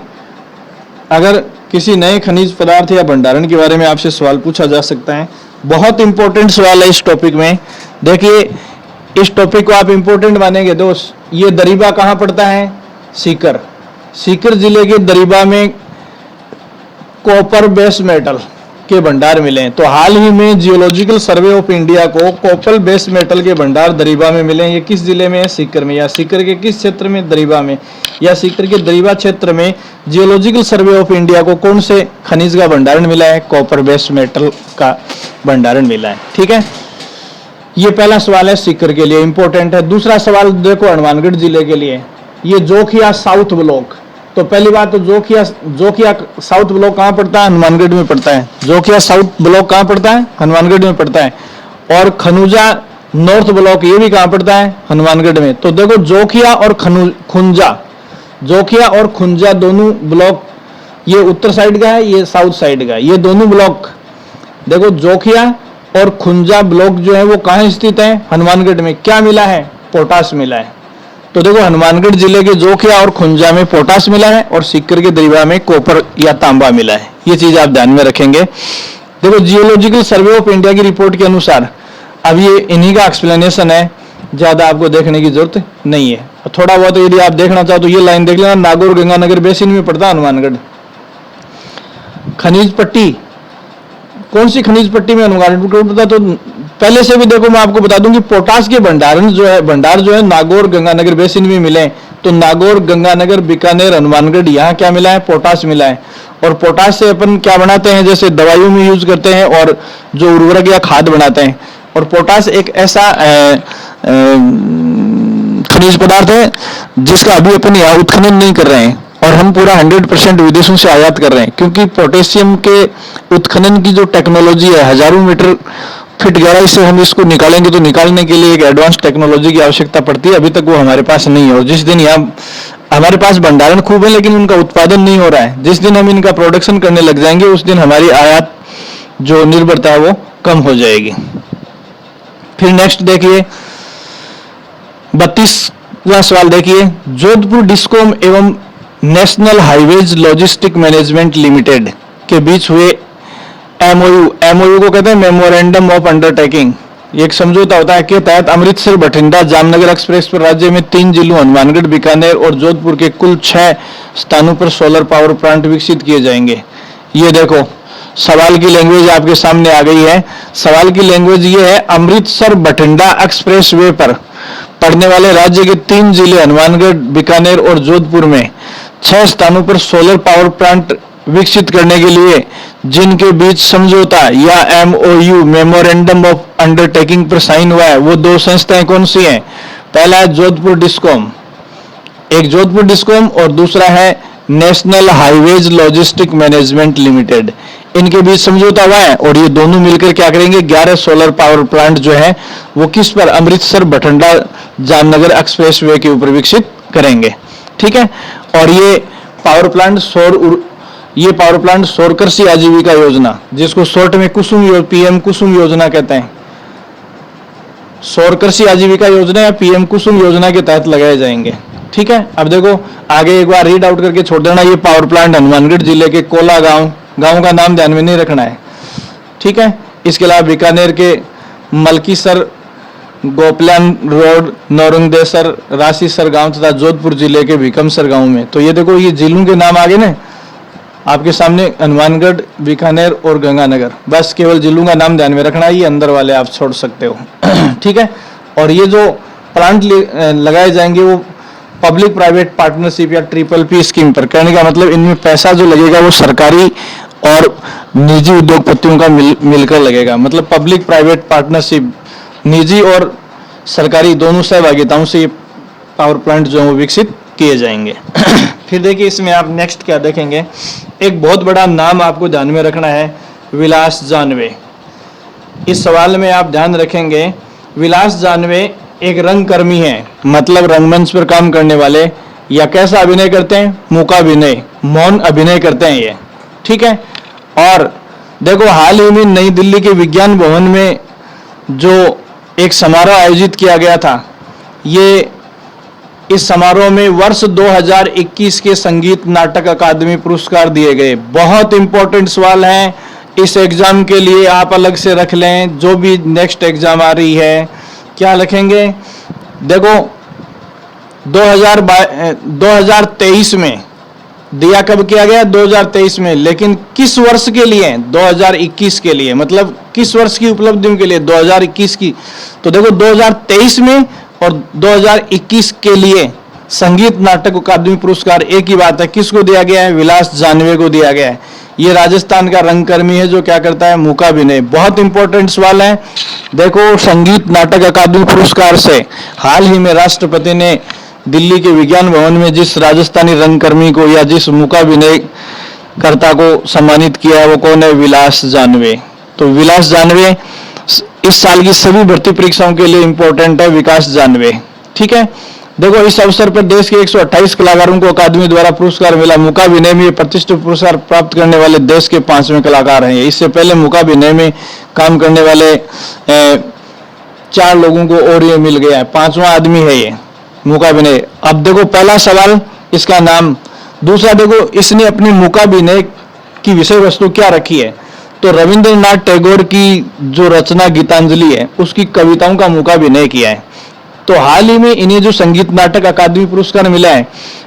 अगर किसी नए खनिज पदार्थ या भंडारण के बारे में आपसे सवाल पूछा जा सकता है। बहुत इंपॉर्टेंट सवाल है इस टॉपिक में। देखिए इस टॉपिक को आप इंपॉर्टेंट मानेंगे दोस्त। ये दरीबा कहाँ पड़ता है? सीकर। सीकर जिले के दरीबा में कॉपर बेस मेटल के भंडार मिले हैं। तो हाल ही में जियोलॉजिकल सर्वे ऑफ इंडिया को कॉपर बेस मेटल के भंडार दरीबा में मिले हैं। ये किस जिले में है? सीकर में। या सीकर के किस क्षेत्र में? दरीबा में। या सीकर के दरीबा क्षेत्र में जियोलॉजिकल सर्वे ऑफ इंडिया को कौन से खनिज का भंडारण मिला है? कॉपर बेस मेटल का भंडारण मिला है। ठीक है, ये पहला सवाल है सीकर के लिए, इंपॉर्टेंट है। दूसरा सवाल देखो हनुमानगढ़ जिले के लिए, ये जोखिया साउथ ब्लॉक। तो पहली बात तो जोखिया साउथ ब्लॉक कहाँ पड़ता है? हनुमानगढ़ में पड़ता है। जोखिया साउथ ब्लॉक कहाँ पड़ता है? हनुमानगढ़ में पड़ता है। और खनुजा नॉर्थ ब्लॉक ये भी कहाँ पड़ता है? हनुमानगढ़ में। तो देखो जोखिया और खुंजा, जोखिया और खुंजा दोनों ब्लॉक, ये उत्तर साइड का है, ये साउथ साइड का है। ये दोनों ब्लॉक देखो जोखिया और खुंजा ब्लॉक जो है वो कहाँ स्थित है? हनुमानगढ़ में। क्या मिला है? पोटाश मिला है। तो देखो हनुमानगढ़ जिले के जोखिया और खुंजा में पोटाश मिला है और सीकर के दरीबा में कॉपर या तांबा मिला है। ये चीज आप ध्यान में रखेंगे। देखो जियोलॉजिकल सर्वे ऑफ इंडिया की रिपोर्ट के अनुसार, अब ये इन्हीं का एक्सप्लेनेशन है, ज्यादा आपको देखने की जरूरत नहीं है। थोड़ा बहुत यदि आप देखना चाहो तो ये लाइन देख लेना, नागौर गंगानगर बेसिन में पड़ता है हनुमानगढ़। खनिज पट्टी, कौन सी खनिज पट्टी में हनुमानगढ़ पड़ता? तो पहले से भी देखो मैं आपको बता दूं कि पोटाश के भंडार जो है नागौर गंगानगर बेसिन में मिले। तो नागौर गंगानगर बीकानेर हनुमानगढ़ यहाँ क्या मिला है? पोटाश मिला है। और पोटाश से अपन क्या बनाते हैं? जैसे दवाइयों में यूज करते हैं और जो उर्वरक या खाद बनाते हैं। और पोटाश एक ऐसा खनिज पदार्थ है जिसका अभी अपन यहाँ उत्खनन नहीं कर रहे हैं और हम पूरा 100% विदेशों से आयात कर रहे हैं, क्योंकि पोटेशियम के उत्खनन की जो टेक्नोलॉजी है, हजारों मीटर फीट गहराई से हम इसको निकालेंगे तो निकालने के लिए एक एडवांस टेक्नोलॉजी की आवश्यकता पड़ती है। अभी तक वो हमारे पास नहीं है। और जिस दिन यहाँ हमारे पास भंडारण खूब है लेकिन उनका उत्पादन नहीं हो रहा है, जिस दिन हम इनका प्रोडक्शन करने लग जाएंगे उस दिन हमारी आयात जो निर्भरता है वो कम हो जाएगी। फिर नेक्स्ट देखिए 32वां सवाल देखिए, जोधपुर डिस्कॉम एवं national highways logistic management limited के बीच हुए एमओयू को कहते हैं मेमोरेंडम ऑफ अंडरटेकिंग। एक समझौता होता है के तहत अमृतसर बठिंडा जामनगर एक्सप्रेस पर राज्य में 3 जिलों हनुमानगढ़ बीकानेर और जोधपुर के कुल 6 स्थानों पर सोलर पावर प्लांट विकसित किए जाएंगे। ये देखो सवाल की लैंग्वेज आपके सामने आ गई है। सवाल की लैंग्वेज ये है, अमृतसर बठिंडा एक्सप्रेस वे पर पड़ने वाले राज्य के 3 जिले हनुमानगढ़ बीकानेर और जोधपुर में 6 स्थानों पर सोलर पावर प्लांट विकसित करने के लिए जिनके बीच समझौता या एमओयू मेमोरेंडम ऑफ अंडरटेकिंग पर साइन हुआ है वो 2 संस्थाएं कौन सी हैं? पहला है जोधपुर डिस्कॉम, एक जोधपुर डिस्कॉम और दूसरा है national highways logistic management limited. इनके बीच समझौता हुआ है और ये दोनों मिलकर क्या करेंगे? 11 सोलर पावर प्लांट जो है वो किस पर? अमृतसर बठिंडा जामनगर एक्सप्रेस वे के ऊपर विकसित करेंगे। ठीक है, और ये पावर प्लांट सौर कृषि आजीविका योजना, जिसको शॉर्ट में पीएम कुसुम योजना कहते हैं, सौर कृषि आजीविका योजना या पीएम कुसुम योजना के तहत लगाए जाएंगे। ठीक है, अब देखो आगे एक बार रीड आउट करके छोड़ देना। ये पावर प्लांट हनुमानगढ़ जिले के कोला गांव का नाम ध्यान में नहीं रखना है, ठीक है। इसके अलावा बीकानेर के मलकीसर, गोपलान रोड, नौरंगदेसर, राशीसर गांव तथा जोधपुर जिले के भीकमसर गांव में। तो ये देखो, ये जिलों के नाम आगे ना आपके सामने, हनुमानगढ़, बीकानेर और गंगानगर। बस केवल जिलों का नाम ध्यान में रखना है, ये अंदर वाले आप छोड़ सकते हो। ठीक है। और ये जो प्लांट लगाए जाएंगे वो पब्लिक प्राइवेट पार्टनरशिप या PPP स्कीम पर। कहने का मतलब इनमें पैसा जो लगेगा वो सरकारी और निजी उद्योगपतियों का मिलकर लगेगा। मतलब पब्लिक प्राइवेट पार्टनरशिप, निजी और सरकारी दोनों सहभागिताओं से ये पावर प्लांट जो है वो विकसित किए जाएंगे। फिर देखिए इसमें आप नेक्स्ट क्या देखेंगे, एक बहुत बड़ा नाम आपको ध्यान में रखना है, विलास जानवे। इस सवाल में आप ध्यान रखेंगे, विलास जानवे एक रंगकर्मी है, मतलब रंगमंच पर काम करने वाले, या कैसा अभिनय करते हैं, मूकाभिनय, मौन अभिनय करते हैं ये। ठीक है। और देखो हाल ही में नई दिल्ली के विज्ञान भवन में जो एक समारोह आयोजित किया गया था, ये इस समारोह में वर्ष 2021 के संगीत नाटक अकादमी पुरस्कार दिए गए। बहुत इंपॉर्टेंट सवाल है, इस एग्जाम के लिए आप अलग से रख लें। जो भी नेक्स्ट एग्जाम आ रही है, क्या लिखेंगे, देखो 2023 में दिया, कब किया गया, 2023 में, लेकिन किस वर्ष के लिए, 2021 के लिए, मतलब किस वर्ष की उपलब्धियों के लिए, 2021 की। तो देखो 2023 में और 2021 के लिए संगीत नाटक अकादमी पुरस्कार एक ही बात है, किसको दिया गया है, विलास जानवे को दिया गया है। ये राजस्थान का रंगकर्मी है जो क्या करता है, मूकाभिनय। बहुत इंपॉर्टेंट सवाल है। देखो संगीत नाटक अकादमी पुरस्कार से हाल ही में राष्ट्रपति ने दिल्ली के विज्ञान भवन में जिस राजस्थानी रंगकर्मी को या जिस मूकाभिनय कर्ता को सम्मानित किया है वो कौन है, विलास जानवे। तो विलास जानवे इस साल की सभी भर्ती परीक्षाओं के लिए इंपॉर्टेंट है, विकास जानवे। ठीक है। देखो इस अवसर पर देश के 128 कलाकारों को अकादमी द्वारा पुरस्कार मिला। मूकाभिनय में प्रतिष्ठित पुरस्कार प्राप्त करने वाले देश के 5वें कलाकार हैं। इससे पहले मूकाभिनय में काम करने वाले 4 लोगों को और ये मिल गया है, 5वां आदमी है ये मूकाभिनय। अब देखो पहला सवाल, इसका नाम। दूसरा देखो इसने अपनी मूकाभिनय की विषय वस्तु क्या रखी है, तो रविंद्रनाथ टैगोर की जो रचना गीतांजलि है उसकी कविताओं का मूकाभिनय किया है। तो हाल ही में इन्हें जो संगीत नाटक अकादमी पुरस्कार मिला है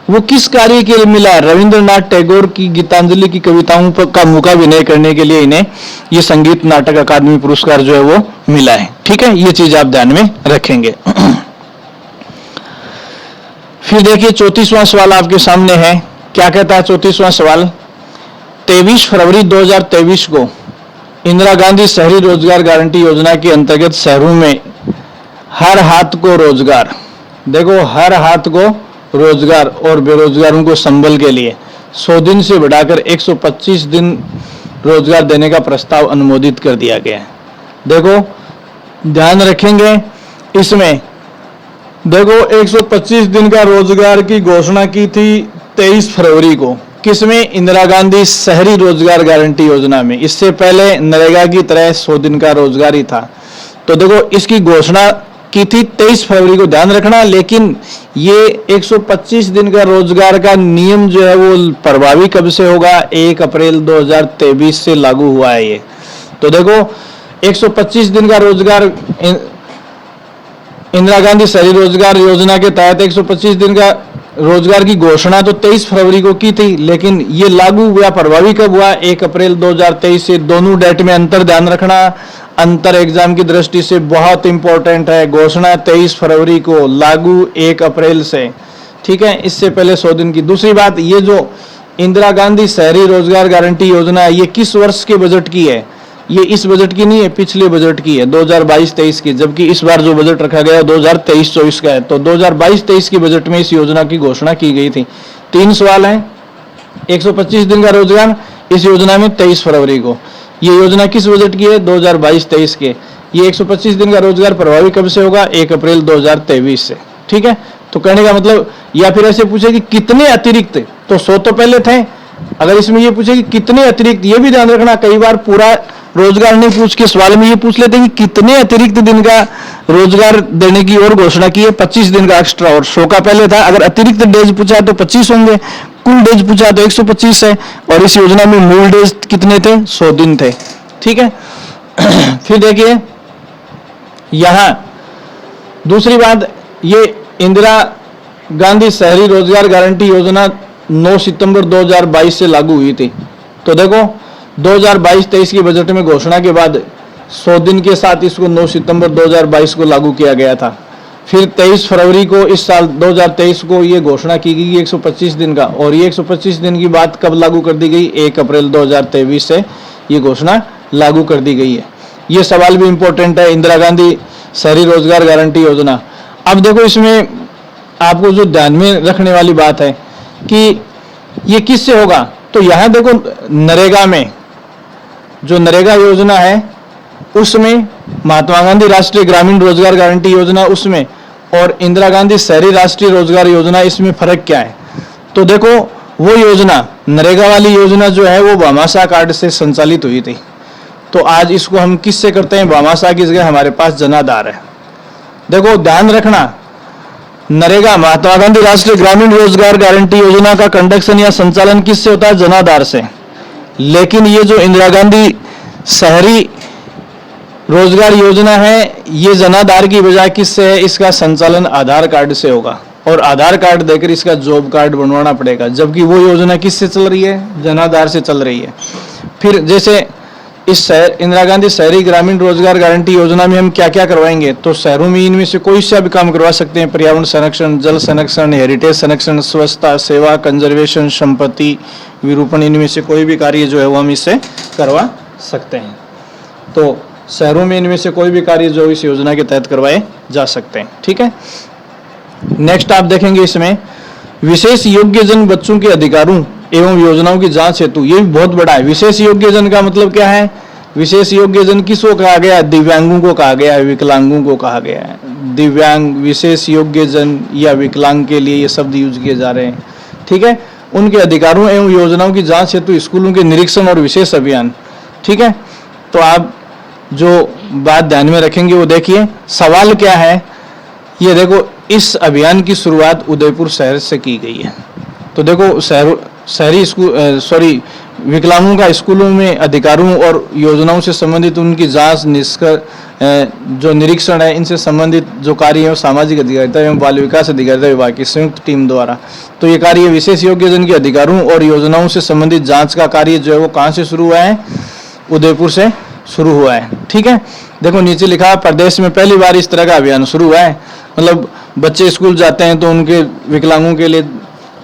वो किस कार्य के लिए मिला है, रविंद्रनाथ टैगोर की गीतांजलि की कविताओं का मूकाभिनय करने के लिए इन्हें ये संगीत नाटक अकादमी पुरस्कार जो है वो मिला है। ठीक है, ये चीज आप ध्यान में रखेंगे। फिर देखिए 34वां सवाल आपके सामने है। क्या कहता है 34वां सवाल, 23 फरवरी 2023 को इंदिरा गांधी शहरी रोजगार गारंटी योजना के अंतर्गत शहरों में हर हाथ को रोजगार, देखो हर हाथ को रोजगार और बेरोजगारों को संबल के लिए 100 दिन से बढ़ाकर 125 दिन रोजगार देने का प्रस्ताव अनुमोदित कर दिया गया है। देखो ध्यान रखेंगे इसमें, देखो 125 दिन का रोजगार की घोषणा की थी 23 फरवरी को, किसमें, इंदिरा गांधी शहरी रोजगार गारंटी योजना में। इससे पहले नरेगा की तरह 100 दिन का रोजगार ही था। तो देखो इसकी घोषणा की थी 23 फरवरी को, ध्यान रखना। लेकिन ये 125 दिन का रोजगार का नियम जो है वो प्रभावी कब से होगा, 1 अप्रैल 2023 से लागू हुआ है ये। तो देखो 125 दिन का रोजगार, इंदिरा गांधी शहरी रोजगार योजना के तहत 125 दिन का रोजगार की घोषणा तो 23 फरवरी को की थी, लेकिन ये लागू हुआ, प्रभावी कब हुआ, 1 अप्रैल 2023 से। दोनों डेट में अंतर ध्यान रखना, अंतर एग्जाम की दृष्टि से बहुत इंपॉर्टेंट है। घोषणा 23 फरवरी को, लागू 1 अप्रैल से। ठीक है, इससे पहले 100 दिन की। दूसरी बात, ये जो इंदिरा गांधी शहरी रोजगार गारंटी योजना है ये किस वर्ष के बजट की है, ये इस बजट की नहीं है, पिछले बजट की है, 2022-23 की। जबकि इस बार जो बजट रखा गया 2023-24 का है। तो 2022-23 की बजट में इस योजना की घोषणा की गई थी। 3 सवाल हैं। 125 दिन का रोजगार इस योजना में 23 फरवरी को। ये योजना किस बजट की है, 2022-23 के। ये 125 दिन का रोजगार प्रभावी कब से होगा, 1 अप्रैल 2023 से। ठीक है, तो कहने का मतलब, या फिर ऐसे पूछे कि कितने अतिरिक्त, तो 100 तो पहले थे। अगर इसमें ये पूछे कि कितने अतिरिक्त, ये भी ध्यान रखना, कई बार पूरा रोजगार नहीं पूछ के सवाल में ये पूछ लेते हैं कि कितने अतिरिक्त दिन का रोजगार देने की और घोषणा की है, 25 दिन का एक्स्ट्रा, और 100 का पहले था। अगर अतिरिक्त डेज पूछा तो 25 होंगे, कुल डेज पूछा तो 125 है। और इस योजना में मूल डेज कितने थे, 100 दिन थे। ठीक है, फिर देखिए यहां दूसरी बात, ये इंदिरा गांधी शहरी रोजगार गारंटी योजना 9 सितंबर 2022 से लागू हुई थी। तो देखो 2022-23 की बजट में घोषणा के बाद 100 दिन के साथ इसको 9 सितंबर 2022 को लागू किया गया था। फिर 23 फरवरी को इस साल 2023 को ये घोषणा की गई 125 दिन का, और ये 125 दिन की बात कब लागू कर दी गई? 1 अप्रैल 2023 से ये घोषणा लागू कर दी गई है। ये सवाल भी इंपॉर्टेंट है, इंदिरा गांधी शहरी रोजगार गारंटी योजना। अब देखो इसमें आपको जो ध्यान में रखने वाली बात है कि ये किससे होगा, तो यहां देखो नरेगा में, जो नरेगा योजना है उसमें, महात्मा गांधी राष्ट्रीय ग्रामीण रोजगार गारंटी योजना उसमें, और इंदिरा गांधी शहरी राष्ट्रीय रोजगार योजना, इसमें फर्क क्या है? तो देखो वो योजना, नरेगा वाली योजना जो है वो भामाशाह कार्ड से संचालित हुई थी। तो आज इसको हम किससे करते हैं? भामाशाह की जगह हमारे पास जनाधार है। देखो ध्यान रखना, नरेगा महात्मा गांधी राष्ट्रीय ग्रामीण रोजगार गारंटी योजना का कंडक्शन या संचालन किससे होता है? जनाधार से। लेकिन ये जो इंदिरा गांधी शहरी रोजगार योजना है, ये जनाधार की बजाय किससे है? इसका संचालन आधार कार्ड से होगा, और आधार कार्ड देकर इसका जॉब कार्ड बनवाना पड़ेगा, जबकि वो योजना किससे चल रही है? जनाधार से चल रही है। फिर जैसे इस इंदिरा गांधी शहरी ग्रामीण रोजगार गारंटी योजना में हम क्या क्या करवाएंगे? तो शहरों में इनमें से कोई सा भी काम करवा सकते हैं, पर्यावरण संरक्षण, जल संरक्षण, हेरिटेज संरक्षण, स्वच्छता, सेवा, कंजर्वेशन, संपत्ति विरूपण, इनमें से कोई भी कार्य जो है वो हम इससे करवा सकते हैं। तो शहरों में इनमें से कोई भी कार्य जो इस योजना के तहत करवाए जा सकते हैं। ठीक है, नेक्स्ट आप देखेंगे इसमें विशेष योग्यजन बच्चों के अधिकारों एवं योजनाओं की जांच हेतु, ये भी बहुत बड़ा है। विशेष योग्यजन का मतलब क्या है? विशेष योग्यजन किसको कहा गया? दिव्यांगों को कहा गया है, विकलांगों को कहा गया है। दिव्यांग, विशेष योग्यजन या विकलांग के लिए ये शब्द यूज किए जा रहे हैं। ठीक है, उनके अधिकारों एवं योजनाओं की जांच हेतु स्कूलों के निरीक्षण और विशेष अभियान। ठीक है, तो आप जो बात ध्यान में रखेंगे वो देखिए, सवाल क्या है? ये देखो, इस अभियान की शुरुआत उदयपुर शहर से की गई है। तो देखो शहरी स्कूल विकलांगों का स्कूलों में अधिकारों और योजनाओं से संबंधित उनकी जांच, जो निरीक्षण है, इनसे संबंधित जो कार्य है सामाजिक अधिकारिता एवं बाल विकास अधिकारिता विभाग की संयुक्त टीम द्वारा। तो ये कार्य विशेष योग्यजन के अधिकारों और योजनाओं से संबंधित जांच का कार्य जो है वो कहाँ से शुरू हुआ है? उदयपुर से शुरू हुआ है। ठीक है, देखो नीचे लिखा है प्रदेश में पहली बार इस तरह का अभियान शुरू हुआ है। मतलब बच्चे स्कूल जाते हैं तो उनके विकलांगों के लिए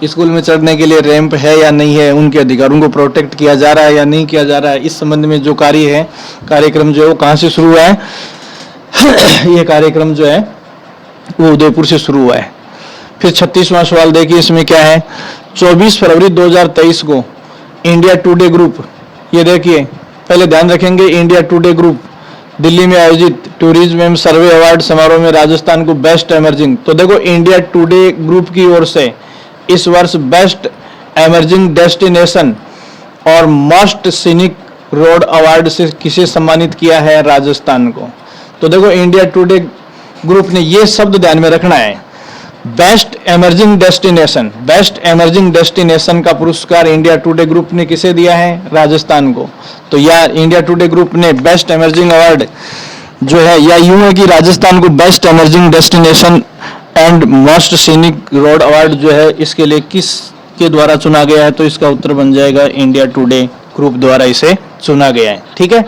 स्कूल में चढ़ने के लिए रैंप है या नहीं है, उनके अधिकारों को प्रोटेक्ट किया जा रहा है या नहीं किया जा रहा है, इस संबंध में जो कार्य है, कार्यक्रम जो है वो कहाँ से शुरू हुआ है? ये कार्यक्रम जो है वो उदयपुर से शुरू हुआ है। फिर 36वां सवाल देखिए, इसमें क्या है? 24 फरवरी 2023 को इंडिया टुडे ग्रुप, ये देखिए पहले ध्यान रखेंगे, इंडिया टुडे ग्रुप दिल्ली में आयोजित टूरिज्म एवं सर्वे अवार्ड समारोह में राजस्थान को बेस्ट एमर्जिंग, तो देखो इंडिया टुडे ग्रुप की ओर से इस वर्ष बेस्ट एमर्जिंग डेस्टिनेशन और मोस्ट सीनिक रोड अवार्ड से किसे सम्मानित किया है? राजस्थान को। तो देखो इंडिया टुडे ग्रुप ने ये शब्द ध्यान में रखना है, best emerging destination. Best emerging destination का पुरस्कार इंडिया टुडे ग्रुप ने किसे दिया है? राजस्थान को। तो यार इंडिया टुडे ग्रुप ने बेस्ट एमर्जिंग अवार्ड जो है, या यूं है कि राजस्थान को best emerging destination and most scenic road award जो है इसके लिए किस के द्वारा चुना गया है? तो इसका उत्तर बन जाएगा इंडिया टुडे ग्रुप द्वारा इसे चुना गया है। ठीक है,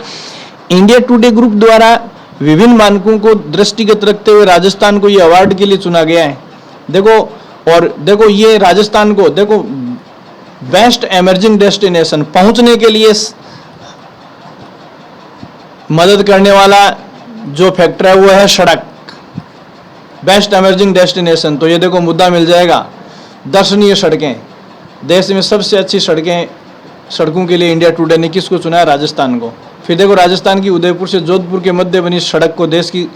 इंडिया टुडे ग्रुप द्वारा विभिन्न मानकों को दृष्टिगत रखते हुए राजस्थान को ये अवार्ड के लिए चुना गया है। देखो, और देखो ये राजस्थान को देखो बेस्ट एमर्जिंग डेस्टिनेशन पहुंचने के लिए मदद करने वाला जो फैक्टर है वो है सड़क। बेस्ट एमर्जिंग डेस्टिनेशन, तो ये देखो मुद्दा मिल जाएगा, दर्शनीय सड़कें। देश में सबसे अच्छी सड़कों के लिए इंडिया टुडे ने किसको चुना है? राजस्थान को। फिर देखो राजस्थान की उदयपुर से जोधपुर के मध्य बनी सड़क को देश की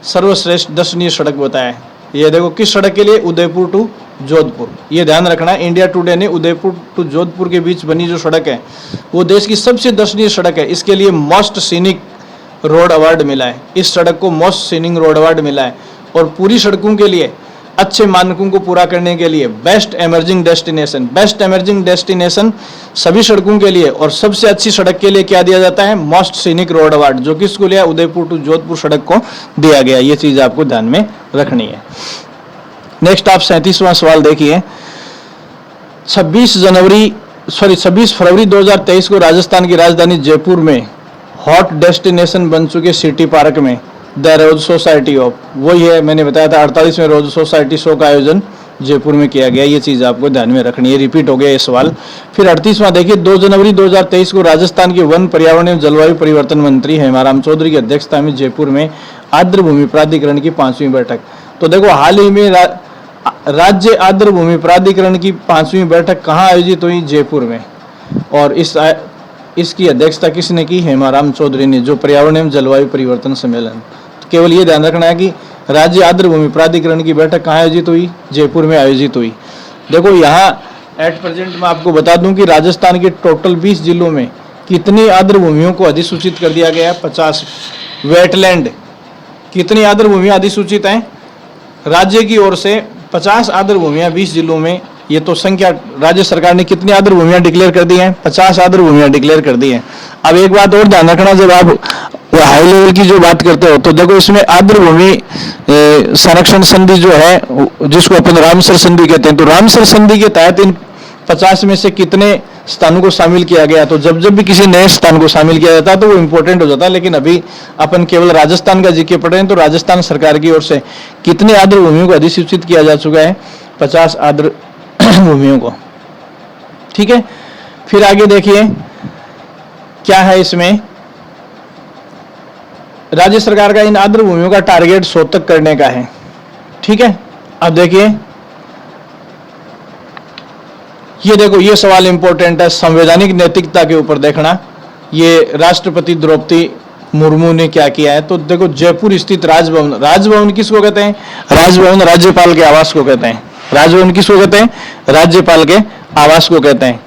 सर्वश्रेष्ठ दर्शनीय सड़क बताया है। ये देखो किस सड़क के लिए? उदयपुर टू जोधपुर। ये ध्यान रखना, इंडिया टुडे ने उदयपुर टू जोधपुर के बीच बनी जो सड़क है वो देश की सबसे दर्शनीय सड़क है, इसके लिए मोस्ट सीनिक रोड अवार्ड मिला है। इस सड़क को मोस्ट सीनिक रोड अवार्ड मिला है। और पूरी सड़कों के लिए अच्छे मानकों को पूरा करने के लिए बेस्ट इमर्जिंग डेस्टिनेशन सभी सड़कों के लिए और सबसे अच्छी सड़क के लिए क्या दिया जाता है, मोस्ट सीनिक रोड अवार्ड, जो किसको लिया, उदयपुर टू जोधपुर सड़क को दिया गया। ये चीज आपको ध्यान में रखनी है। नेक्स्ट आप 37वां सवाल देखिए। 26 फरवरी 2023 को राजस्थान की राजधानी जयपुर में हॉट डेस्टिनेशन बन चुके सिटी पार्क में द रोज सोसाइटी ऑफ, वही है मैंने बताया था 48वें रोज सोसाइटी शो का आयोजन जयपुर में किया गया। ये चीज आपको ध्यान में रखनी है, रिपीट हो गया ये सवाल। फिर 38वां देखिए, 2 जनवरी 2023 को राजस्थान के वन, पर्यावरण एवं जलवायु परिवर्तन मंत्री हेमाराम चौधरी की अध्यक्षता में जयपुर में आर्द्र भूमि प्राधिकरण की 5वीं बैठक। तो देखो हाल ही में राज्य आर्द्र भूमि प्राधिकरण की 5वीं बैठक कहाँ आयोजित हुई, जयपुर में, और इसकी अध्यक्षता किसने की, हेमाराम चौधरी ने, जो पर्यावरण एवं जलवायु परिवर्तन सम्मेलन। तो केवल ये ध्यान रखना है कि राज्य आर्द्र भूमि प्राधिकरण की बैठक कहाँ आयोजित हुई, जयपुर में आयोजित हुई। देखो यहाँ एट प्रेजेंट मैं आपको बता दूं कि राजस्थान के टोटल 20 जिलों में कितनी आर्द्र भूमियों को अधिसूचित कर दिया गया है, 50। वेटलैंड, कितनी आर्द्र भूमियां अधिसूचित हैं राज्य की ओर से, 50 आर्द्र भूमियां 20 जिलों में। ये तो संख्या राज्य सरकार ने कितनी आर्द्र भूमियां डिक्लेयर कर दी हैं, 50 आर्द्र भूमियां डिक्लेयर कर दी हैं। अब एक बात और ध्यान रखना, जब आप हाई लेवल की जो बात करते हो तो देखो इसमें आर्द्र भूमि संरक्षण संधि जो है, जिसको अपन रामसर संधि कहते हैं, तो रामसर संधि के तहत इन 50 में से कितने स्थानों को शामिल किया गया। तो जब जब भी किसी नए स्थान को शामिल किया जाता है तो वो इंपॉर्टेंट हो जाता है, लेकिन अभी अपन केवल राजस्थान का जिक्र पढ़ रहे हैं। तो राजस्थान सरकार की ओर से कितने आर्द्र भूमियों को अधिसूचित किया जा चुका है, 50 आर्द्र भूमियों को। ठीक है, फिर आगे देखिए क्या है इसमें, राज्य सरकार का इन आर्द्र भूमियों का टारगेट 100 तक करने का है। ठीक है, अब देखिए ये देखो, ये सवाल इंपॉर्टेंट है, संवैधानिक नैतिकता के ऊपर देखना। ये राष्ट्रपति द्रौपदी मुर्मू ने क्या किया है, तो देखो जयपुर स्थित राजभवन, राजभवन किसको कहते हैं, राजभवन राज्यपाल के आवास को कहते हैं। राजभवन किसको कहते हैं, राज्यपाल के आवास को कहते हैं।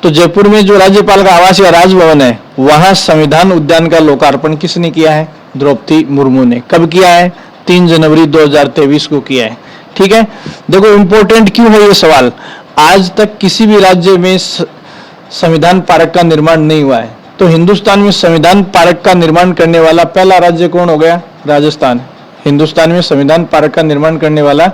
तो जयपुर में जो राज्यपाल का आवास या राजभवन है, वहां संविधान उद्यान का लोकार्पण किसने किया है, द्रौपदी मुर्मू ने। कब किया है, 3 जनवरी 2023 को किया है। ठीक है, देखो इंपॉर्टेंट क्यों है ये सवाल, आज तक किसी भी राज्य में संविधान पार्क का निर्माण नहीं हुआ है। तो हिंदुस्तान में संविधान पार्क का निर्माण करने वाला पहला राज्य कौन हो गया, राजस्थान। हिंदुस्तान में संविधान पार्क का निर्माण करने वाला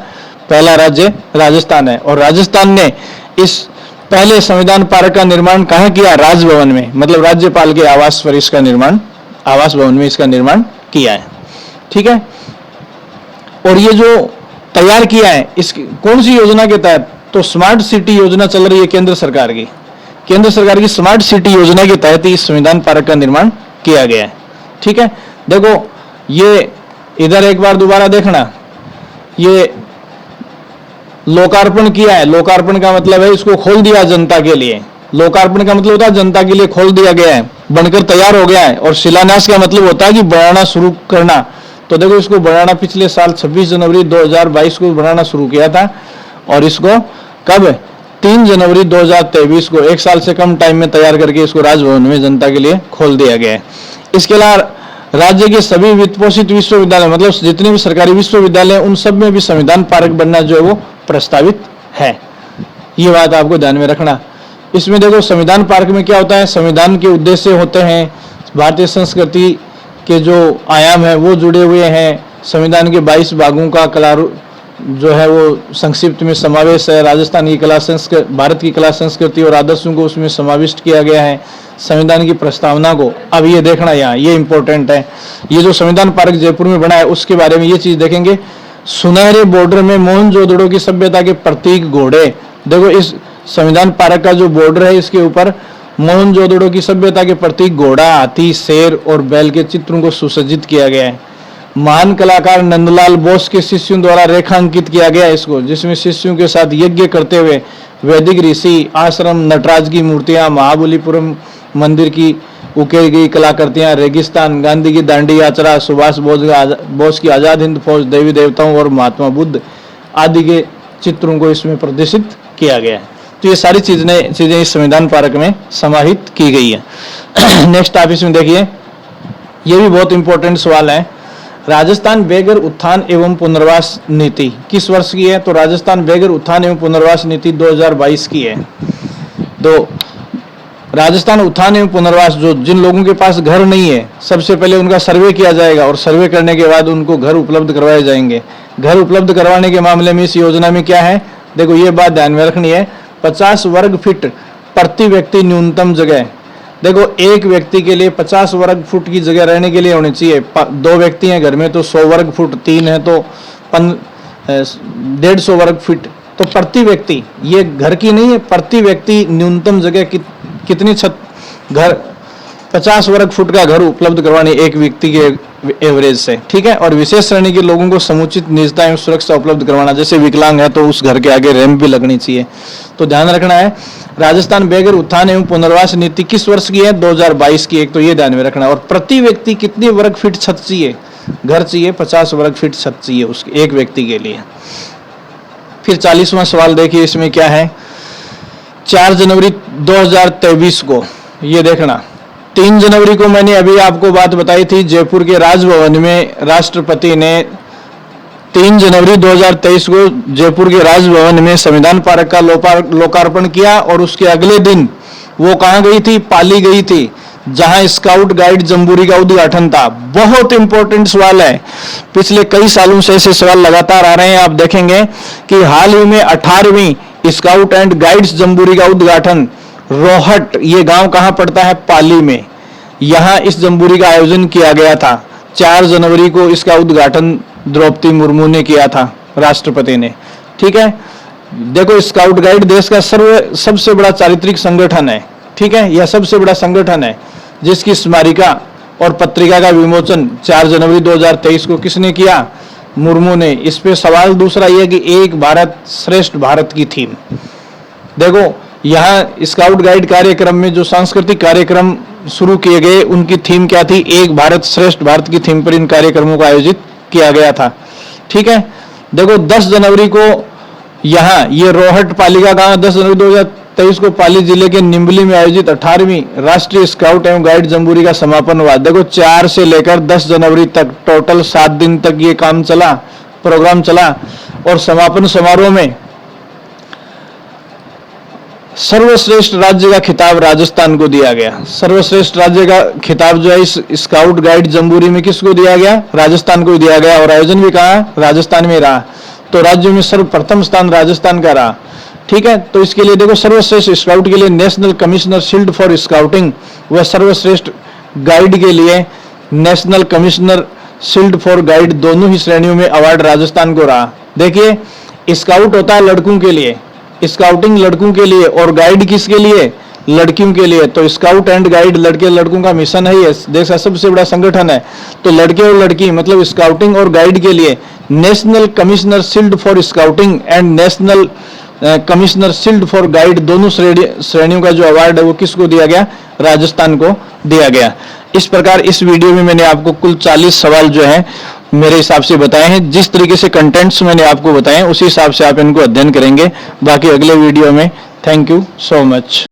पहला राज्य राजस्थान है, और राजस्थान ने इस पहले संविधान पार्क का निर्माण कहाँ किया, राजभवन में, मतलब राज्यपाल के आवास पर इसका निर्माण, आवास भवन में इसका निर्माण किया है। ठीक है, और ये जो तैयार किया है इस कौन सी योजना के तहत, तो स्मार्ट सिटी योजना चल रही है केंद्र सरकार की। केंद्र सरकार की स्मार्ट सिटी योजना के तहत इस संविधान पार्क का निर्माण किया गया है। ठीक है, देखो ये इधर एक बार दोबारा देखना, ये लोकार्पण किया है। लोकार्पण का मतलब है इसको खोल दिया जनता के लिए। लोकार्पण का मतलब होता है जनता के लिए खोल दिया गया है, बनकर तैयार हो गया है। और शिलान्यास का मतलब होता है कि बनाना शुरू करना। तो देखो इसको बनाना पिछले साल 26 जनवरी 2022 को बनाना शुरू किया था, और इसको कब, 3 जनवरी 2023 को, 1 साल से कम टाइम में तैयार करके इसको राजभवन में जनता के लिए खोल दिया गया है। इसके अलावा राज्य के सभी वित्त पोषित विश्वविद्यालय, मतलब जितने भी सरकारी विश्वविद्यालय, उन सब में भी संविधान पार्क बनना जो है वो प्रस्तावित है। ये बात आपको ध्यान में रखना। इसमें देखो संविधान पार्क में क्या होता है, संविधान के उद्देश्य होते हैं, भारतीय संस्कृति के जो आयाम है वो जुड़े हुए हैं, संविधान के 22 भागों का कला जो है वो संक्षिप्त में समावेश है, राजस्थान की कला संस्कृति, भारत की कला संस्कृति और आदर्शों को उसमें समाविष्ट किया गया है, संविधान की प्रस्तावना को। अब ये देखना यहाँ, ये इंपॉर्टेंट है, ये जो संविधान पार्क जयपुर में बना है उसके बारे में ये चीज देखेंगे। सुनहरे बॉर्डर में मोहनजोदड़ो की सभ्यता के प्रतीक घोड़े, देखो इस संविधान पार्क का जो बॉर्डर है इसके ऊपर मोहनजोदड़ो की सभ्यता के प्रतीक घोड़ा, हाथी, शेर और बैल के चित्रों को सुसज्जित किया गया है। महान कलाकार नंदलाल बोस के शिष्यों द्वारा रेखांकित किया गया इसको, जिसमें शिष्यों के साथ यज्ञ करते हुए वैदिक ऋषि, आश्रम, नटराज की मूर्तियां, महाबलीपुरम मंदिर की उकेरी गई कलाकृतियां, रेगिस्तान, गांधी की दांडी यात्रा, सुभाष बोस की आजाद हिंद फौज, देवी देवताओं और महात्मा बुद्ध आदि के चित्रों को इसमें प्रदर्शित किया गया है। तो ये सारी चीजें इस संविधान पार्क में समाहित की गई है। नेक्स्ट आप इसमें देखिए, ये भी बहुत इंपॉर्टेंट सवाल है। राजस्थान बेघर उत्थान एवं पुनर्वास नीति किस वर्ष की है? तो राजस्थान बेघर उत्थान एवं पुनर्वास नीति 2022 की है। तो राजस्थान उत्थान एवं पुनर्वास, जो जिन लोगों के पास घर नहीं है, सबसे पहले उनका सर्वे किया जाएगा और सर्वे करने के बाद उनको घर उपलब्ध करवाए जाएंगे। घर उपलब्ध करवाने के मामले में इस योजना में क्या है, देखो ये बात ध्यान में रखनी है, 50 वर्ग फीट प्रति व्यक्ति न्यूनतम जगह। देखो एक व्यक्ति के लिए 50 वर्ग फुट की जगह रहने के लिए होनी चाहिए। 2 व्यक्ति हैं घर में तो 100 वर्ग फुट, 3 है तो 150 वर्ग फीट। तो प्रति व्यक्ति, ये घर की नहीं है, प्रति व्यक्ति न्यूनतम जगह कितनी छत, घर 50 वर्ग फुट का घर उपलब्ध करवाने एक व्यक्ति के एवरेज से, ठीक है। और विशेष श्रेणी के लोगों को समुचित निजता एवं सुरक्षा उपलब्ध करवाना, जैसे विकलांग है तो उस घर के आगे रैंप भी लगनी चाहिए। तो ध्यान रखना है, राजस्थान बेघर उत्थान एवं पुनर्वास नीति किस वर्ष की है? 2022 की। एक तो ये ध्यान में रखना है। और प्रति व्यक्ति कितनी वर्ग फीट छत चाहिए? घर चाहिए 50 वर्ग फीट छत चाहिए उसके एक व्यक्ति के लिए। फिर 40वां सवाल देखिए, इसमें क्या है, 4 जनवरी 2023 को, ये देखना, 3 जनवरी को मैंने अभी आपको बात बताई थी, जयपुर के राजभवन में राष्ट्रपति ने 3 जनवरी 2023 को जयपुर के राजभवन में संविधान पार्क का लोकार्पण किया। और उसके अगले दिन वो कहाँ गई थी? पाली गई थी, जहां स्काउट गाइड जम्बूरी का उद्घाटन था। बहुत इंपॉर्टेंट सवाल है, पिछले कई सालों से ऐसे सवाल लगातार आ रहे हैं। आप देखेंगे कि हाल ही में 18वीं स्काउट एंड गाइड्स जम्बूरी का उद्घाटन, रोहट, ये गांव कहां पड़ता है? पाली में। यहां इस जम्बूरी का आयोजन किया गया था। 4 जनवरी को इसका उद्घाटन द्रौपदी मुर्मू ने किया था, राष्ट्रपति ने, ठीक है। देखो स्काउट गाइड देश का सबसे बड़ा चारित्रिक संगठन है, ठीक है। यह सबसे बड़ा संगठन है जिसकी स्मारिका और पत्रिका का विमोचन 4 जनवरी 2023 को किसने किया? मुर्मू ने। इस पे सवाल दूसरा यह कि एक भारत श्रेष्ठ भारत की थीम। देखो यहाँ स्काउट गाइड कार्यक्रम में जो सांस्कृतिक कार्यक्रम शुरू किए गए, उनकी थीम क्या थी? एक भारत श्रेष्ठ भारत की थीम पर इन कार्यक्रमों को आयोजित किया गया था, ठीक है। देखो 10 जनवरी को यहाँ ये रोहट पाली का गांव, 10 जनवरी 2023 को पाली जिले के निम्बली में आयोजित 18वीं राष्ट्रीय स्काउट एवं गाइड जम्बूरी का समापन हुआ। देखो 4 से लेकर 10 जनवरी तक टोटल 7 दिन तक ये काम चला, प्रोग्राम चला। और समापन समारोह में सर्वश्रेष्ठ राज्य का खिताब राजस्थान को दिया गया। सर्वश्रेष्ठ राज्य का खिताब जो है इस स्काउट गाइड जम्बूरी में किसको दिया गया? राजस्थान को दिया गया। और आयोजन भी कहाँ? राजस्थान में रहा। तो राज्य में सर्वप्रथम स्थान राजस्थान का रहा, ठीक है। तो इसके लिए देखो सर्वश्रेष्ठ स्काउट के लिए national commissioner shield for scouting, व सर्वश्रेष्ठ गाइड के लिए national commissioner shield for guide, दोनों ही श्रेणियों में अवार्ड राजस्थान को रहा। देखिए स्काउट होता है लड़कों के लिए, स्काउटिंग लड़कों के लिए, और गाइड किसके लिए? लड़कियों के लिए। तो स्काउट एंड गाइड लड़के लड़कों का मिशन है, ये देश का सबसे बड़ा संगठन है। तो लड़के और लड़की मतलब स्काउटिंग और गाइड के लिए national commissioner shield for scouting and national commissioner shield for guide, दोनों श्रेणियों का जो अवार्ड है वो किसको दिया गया? राजस्थान को दिया गया। इस प्रकार इस वीडियो में मैंने आपको कुल 40 सवाल जो है मेरे हिसाब से बताए हैं। जिस तरीके से कंटेंट्स मैंने आपको बताए हैं उसी हिसाब से आप इनको अध्ययन करेंगे। बाकी अगले वीडियो में। Thank you so much.